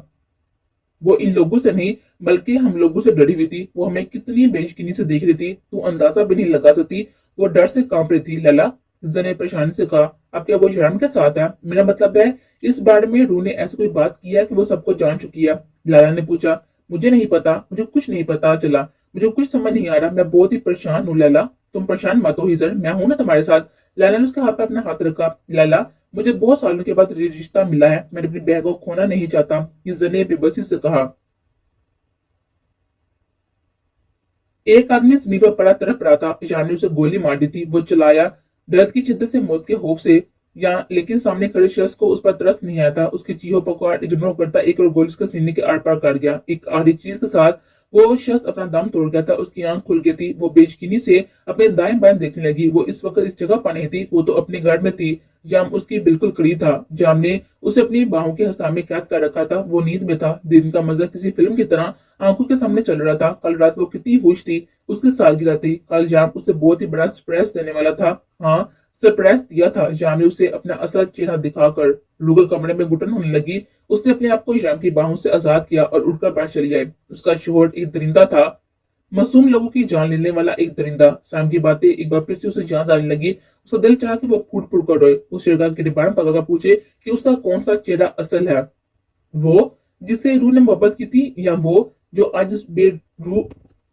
वो इन लोगों से नहीं बल्कि हम लोगों से डरी हुई थी। वो हमें कितनी बेयकीनी से देख रही थी, तू अंदाजा भी नहीं लगा सकती। वो डर से कांप रही थी। लैला, हिज्जा ने परेशानी से कहा, अब क्या वो शर्म के साथ है? मेरा मतलब है, इस बारे में रू ने ऐसी कोई बात किया कि वो सबको जान चुकी है? लैला ने पूछा। मुझे नहीं पता, मुझे कुछ नहीं पता चला। मुझे कुछ समझ नहीं आ रहा, मैं बहुत ही परेशान हूँ। लैला, तुम परेशान मत हो हिजर, मैं हूं ना तुम्हारे साथ। लैला ने उसके हाथ पर अपना हाथ रखा। लैला, मुझे बहुत सालों के बाद रिश्ता मिला है, मैं अपनी बहन को खोना नहीं चाहता, हिजर ने बेबसी से कहा। एक आदमी जमीन पर पड़ा तड़प रहा था। ईशान ने उसे गोली मार दी थी। वो चलाया, दर्द की शिद्दत से, मौत के खौफ से, या लेकिन सामने खड़े शख्स को उस पर तरस नहीं आया था। उसकी चीखों पुकार इग्नोर करता एक और गोली उसके सीने के आर पार कर गया। एक आखिरी चीज के साथ वो शख्स अपना दम तोड़ गया था। उसकी आंख खुल गई थी। वो बेयकीनी से अपने दाएं बाएं देखने लगी। वो इस वक्त इस जगह पर नहीं थी, वो तो अपने घर में थी। जाम उसकी बिल्कुल करीब था। जाम ने उसे अपनी बाहों के हंसा में कैद कर रखा था। वो नींद में था। दिन का मजा किसी फिल्म की तरह आंखों के सामने चल रहा था। कल रात वो कितनी खुश थी, उसकी सालगिरह थी। कल जाम उसे बहुत ही बड़ा सरप्राइज देने वाला था। हाँ, सरप्राइज दिया था। जाम ने उसे अपना असल चेहरा दिखाकर। रूगल कमरे में घुटन होने लगी। उसने अपने आप को जाम की बाहों से आजाद किया और उड़कर बाहर चली आई। उसका शोहर एक दरिंदा था, मासूम लोगों की जान लेने वाला एक दरिंदा। शाम की बातें एक बार फिर से उसे याद आने लगी। उसका दिल चाहा कि वो फूट फूट कर रोए। उस शेरगाह के डिबाण पकड़कर पूछे कि उसका कौन सा चेहरा असल है। वो जिससे रूह ने मोहब्बत की थी, या वो जो आज उस बेरूह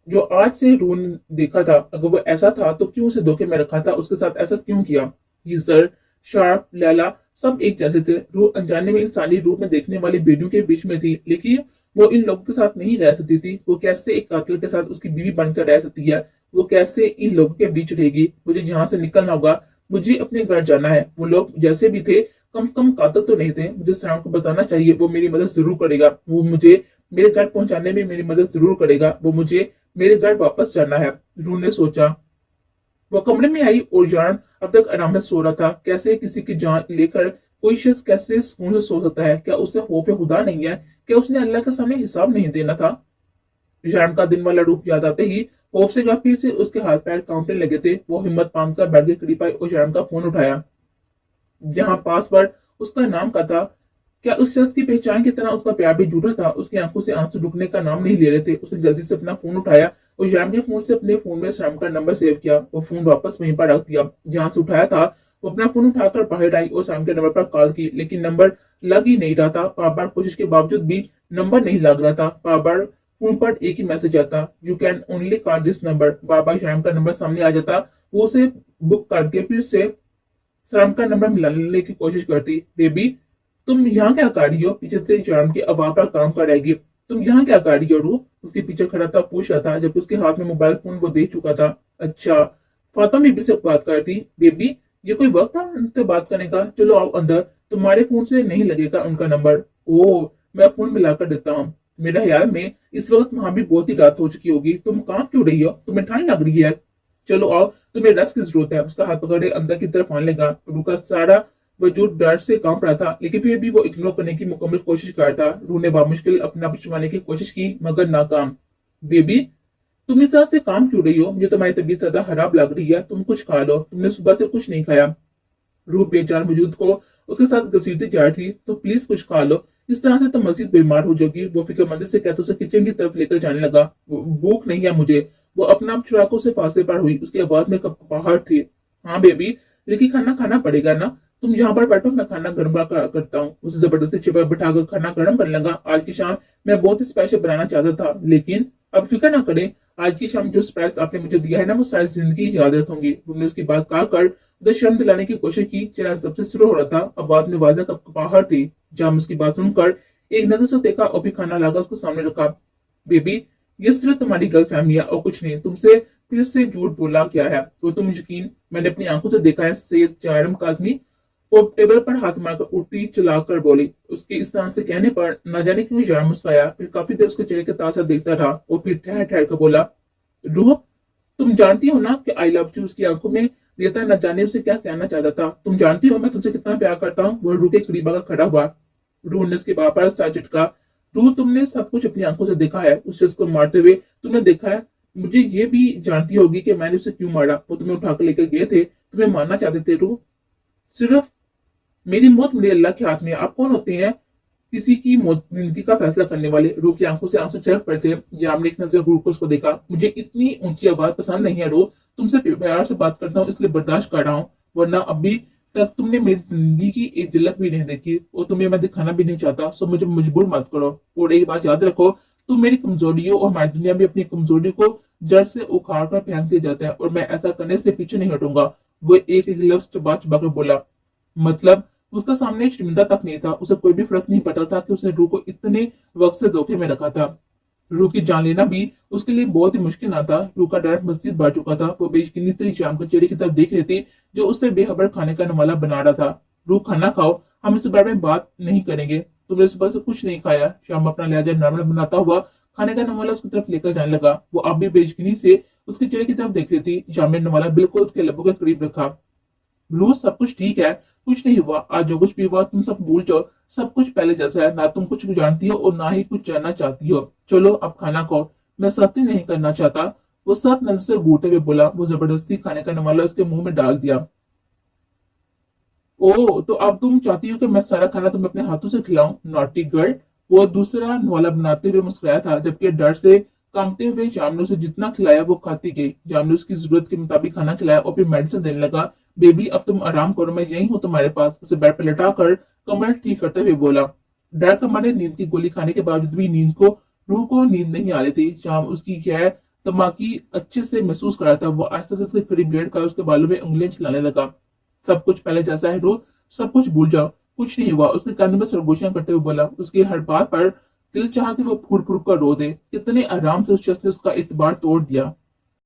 जो आज से रूह ने देखा था? अगर वो ऐसा था तो क्यों उसे धोखे में रखा था? उसके साथ ऐसा क्यों किया? ये सर, शार्फ, लैला सब एक जैसे थे। रूह अनजाने में इंसानी रूप में देखने वाली बेटियों के बीच में थी, लेकिन वो इन लोगों के साथ नहीं रह सकती थी। वो कैसे एक कातिल के साथ उसकी बीवी बनकर रह सकती है? वो कैसे इन लोगों के बीच रहेगी? मुझे यहाँ से निकलना होगा। मुझे अपने घर जाना है। वो लोग जैसे भी थे, कम से कम कातिल तो नहीं थे। मुझे सैम को बताना चाहिए, वो मेरी मदद जरूर करेगा। वो मुझे मेरे घर पहुंचाने में मेरी मदद जरूर करेगा। वो मुझे मेरे घर वापस जाना है, रू ने सोचा। वो कमरे में आई और जान अब तक आराम से सो रहा था। कैसे किसी की जान लेकर कोई शख्स कैसे सुकून से सो सकता है? क्या उससे खौफ खुदा नहीं है? क्या उसने अल्लाह के सामने हिसाब नहीं देना था? शर्म का दिन वाला रूप याद आते ही खौफ से फिर से उसके हाथ पैर कांपने लगे थे। वो हिम्मत बांध कर बेड के करीब आई और शर्म का फोन उठाया, जहां पासवर्ड उसका नाम का था। क्या उस शख्स की पहचान की तरह उसका प्यार भी झूठा था? उसकी आंखों से आंसू रुकने का नाम नहीं ले रहे थे। उसने जल्दी से अपना फोन उठाया और शर्म के फोन से अपने फोन में शर्म का नंबर सेव किया। वो फोन वापस वहीं पर रख दिया जहां से उठाया था। वो अपना फोन उठाकर बाहर आई और शर्म के नंबर पर कॉल की, लेकिन नंबर लग ही नहीं रहा था। बार बार कोशिश के बावजूद भी नंबर नहीं लग रहा था। बार बार फोन पर एक ही मैसेज आता, you can only call this number. बार बार शर्म का नंबर सामने आ जाता। वो उसे बुक करके फिर से शर्म का नंबर मिलाने की कोशिश करती। बेबी, तुम यहाँ क्या कर रही हो? पीछे से शर्म की आवाज पर काम कर रहेगी। तुम यहाँ क्या कर रही हो? रू उसके पीछे खड़ा था, पूछ रहा था, जबकि उसके हाथ में मोबाइल फोन वो दे चुका था। अच्छा, फातिमा बेबी से बात करती। बेबी, ये कोई वक्त था उनसे बात करने का? चलो आओ अंदर, तुम्हारे फोन से नहीं लगेगा उनका नंबर। ओ, मैं फोन मिलाकर देता हूँ। मेरा ख्याल में इस वक्त वहां भी बहुत ही रात हो चुकी होगी। तुम काम क्यों रही हो? तुम्हें ठंड लग रही है? चलो आओ, तुम्हें रस की जरूरत है। उसका हाथ पकड़े अंदर की तरफ आने लगा। रू का सारा वजूद डर से कांप रहा था, लेकिन फिर भी वो इग्नोर करने की मुकम्मल कोशिश कर रहा था। रू ने बामुश्किल अपना आप छुपाने की कोशिश की, मगर नाकाम। बेबी, तुम इस तरह से काम क्यों रही हो? मुझे तुम्हारी तबीयत ज्यादा खराब लग रही है। तुम कुछ खा लो, तुमने सुबह से कुछ नहीं खाया। रू बेजान वजूद को उसके साथ घसीटती जा रही थी। तो प्लीज कुछ खा लो, इस तरह से तो मजीद बीमार हो जाएगी। वो फिक्रमंदी से कहते उसे किचन की तरफ लेकर जाने लगा। भूख नहीं है मुझे। वो अपना आप चुराकों से फासले पर हुई। उसकी आवाज में कपकपाहट थी। हाँ बेबी, लेकिन खाना खाना पड़ेगा ना। तुम यहाँ पर बैठो, मैं खाना गर्म करता हूँ। उसे जबरदस्ती चिपा बिठाकर खाना गर्म करने लगा। आज की शाम मैं बहुत ही स्पेशल बनाना चाहता था, लेकिन अब फिक्र ना करें। आज की शाम जो स्पेस आपने मुझे दिया है ना, वो सारी जिंदगी याद रखूंगी। तुमने उसकी बात कहकर उसे शर्म दिलाने की कोशिश की। चेहरा सबसे शुरू हो रहा था। आवाज में वाजा कपकपाहट थी। जब उसकी बात सुनकर एक नजर से देखा और भी खाना लाकर उसको सामने रखा। बेबी, ये सिर्फ तुम्हारी गलत फहमी है और कुछ नहीं। तुमसे फिर से झूठ बोला क्या है तो तुम यकीन, मैंने अपनी आंखों से देखा है। सैयद जारम काजमी वो टेबल पर हाथ मारकर उठती चलाकर बोली। उसके इस तरह से कहने पर न जाने क्यों जारम मुस्कुराया। फिर काफी देर उसके चेहरे के तासा देखता था और फिर ठहर ठहर कर बोला, रूह, तुम जानती हो ना कि आई लव यू उसकी आंखों में देता न जाने उसे क्या कहना चाहता था। तुम जानती हो मैं तुमसे कितना प्यार करता हूँ। वो रूह के करीब आकर खड़ा हुआ। रूह ने उसके बाप पर सर झटका। रूह, तुमने सब कुछ अपनी आंखों से देखा है। उस शख्स को मारते हुए तुमने देखा है। मुझे ये भी जानती होगी कि मैंने उसे क्यों मारा। वो तुम्हें उठाकर लेकर गए थे, तुम्हें मारना चाहते थे। रूह, सिर्फ मेरी मौत मेरे अल्लाह के हाथ में। आप कौन होते हैं किसी की मौत जिंदगी का फैसला करने वाले? रूह की आंखों से आंसू छलक पड़े थे। जाम ने एक नजर रूह को उसको देखा। मुझे इतनी ऊंची आवाज पसंद नहीं है रूह। तुमसे प्यार से बात करता हूँ इसलिए बर्दाश्त कर रहा हूँ, वरना अभी तक तुमने मेरी जिंदगी की एक झलक भी नहीं देखी और तुम्हें मैं दिखाना भी नहीं चाहता। सो मुझे मजबूर मत करो। और एक बात याद रखो, तुम मेरी कमजोरियों और हमारी दुनिया में अपनी कमजोरी को जड़ से उखाड़ कर फेंक दिया जाता है और मैं ऐसा करने से पीछे नहीं हटूंगा। वो एक एक लफ्ज चबा चबा कर बोला। मतलब उसका सामने एक शर्मिंदा तक नहीं था। उसे कोई भी फर्क नहीं पड़ता था कि उसने रूह को इतने वक्त से धोखे में रखा था। रूह की जान लेना भी उसके लिए बहुत ही मुश्किल ना था। रूह का डर मस्जिद बढ़ चुका था। वो बेशकीनी से शाम के चेहरे की तरफ देख रही थी जो उससे बेखबर खाने का नवाला बना रहा था। रूह, खाना खाओ, हम इस बारे में बात नहीं करेंगे। तुमने सुबह से कुछ नहीं खाया। शाम अपना लिहाजा नॉर्मल बनाता हुआ खाने का नवाला उसकी तरफ लेकर जाने लगा। वो अब भी बेशकीनी से उसके चेहरे की तरफ देख रही थी। शाम ने नवाला बिल्कुल उसके लबों के करीब रखा। रोज सब कुछ ठीक है, कुछ नहीं हुआ। आज जो कुछ भी हुआ तुम सब भूल जाओ। सब कुछ पहले जैसा है। ना तुम कुछ जानती हो और ना ही कुछ जानना चाहती हो। चलो अब खाना खाओ, मैं सख्ती नहीं करना चाहता। वो सख्त नजर से घूरते हुए बोला। वो जबरदस्ती खाने का नवाला उसके मुंह में डाल दिया। ओ, तो अब तुम चाहती हो कि मैं सारा खाना तुम्हें अपने हाथों से खिलाऊं? Naughty girl. वो दूसरा नवाला बनाते हुए मुस्कुराया था, जबकि डर से कांपते हुए जामनू से जितना खिलाया वो खाती गई। जामनू उसकी जरूरत के मुताबिक खाना खिलाया और फिर मेडिसिन देने लगा। बेबी, अब तुम आराम करो, मैं यही हूँ तुम्हारे पास। उसे बेड पर लटाकर कमर ठीक करते हुए बोला। डर का मारे नींद की गोली खाने के बावजूद भी रूह को नींद नहीं आ रही थी। शाम उसकी गैर तमाकी अच्छे से महसूस कर रहा था। वो आस्ते से उसके करीब लेट कर उसके बालों में उंगलियां चलाने लगा। सब कुछ पहले जैसा है रूह, सब कुछ भूल जाओ, कुछ नहीं हुआ। उसके कान में सरगोशियां करते हुए बोला। उसकी हर बात पर दिल चाहा कि वो फूट फूट कर रो दे। कितने आराम से उस शख्स ने उसका इतबार तोड़ दिया।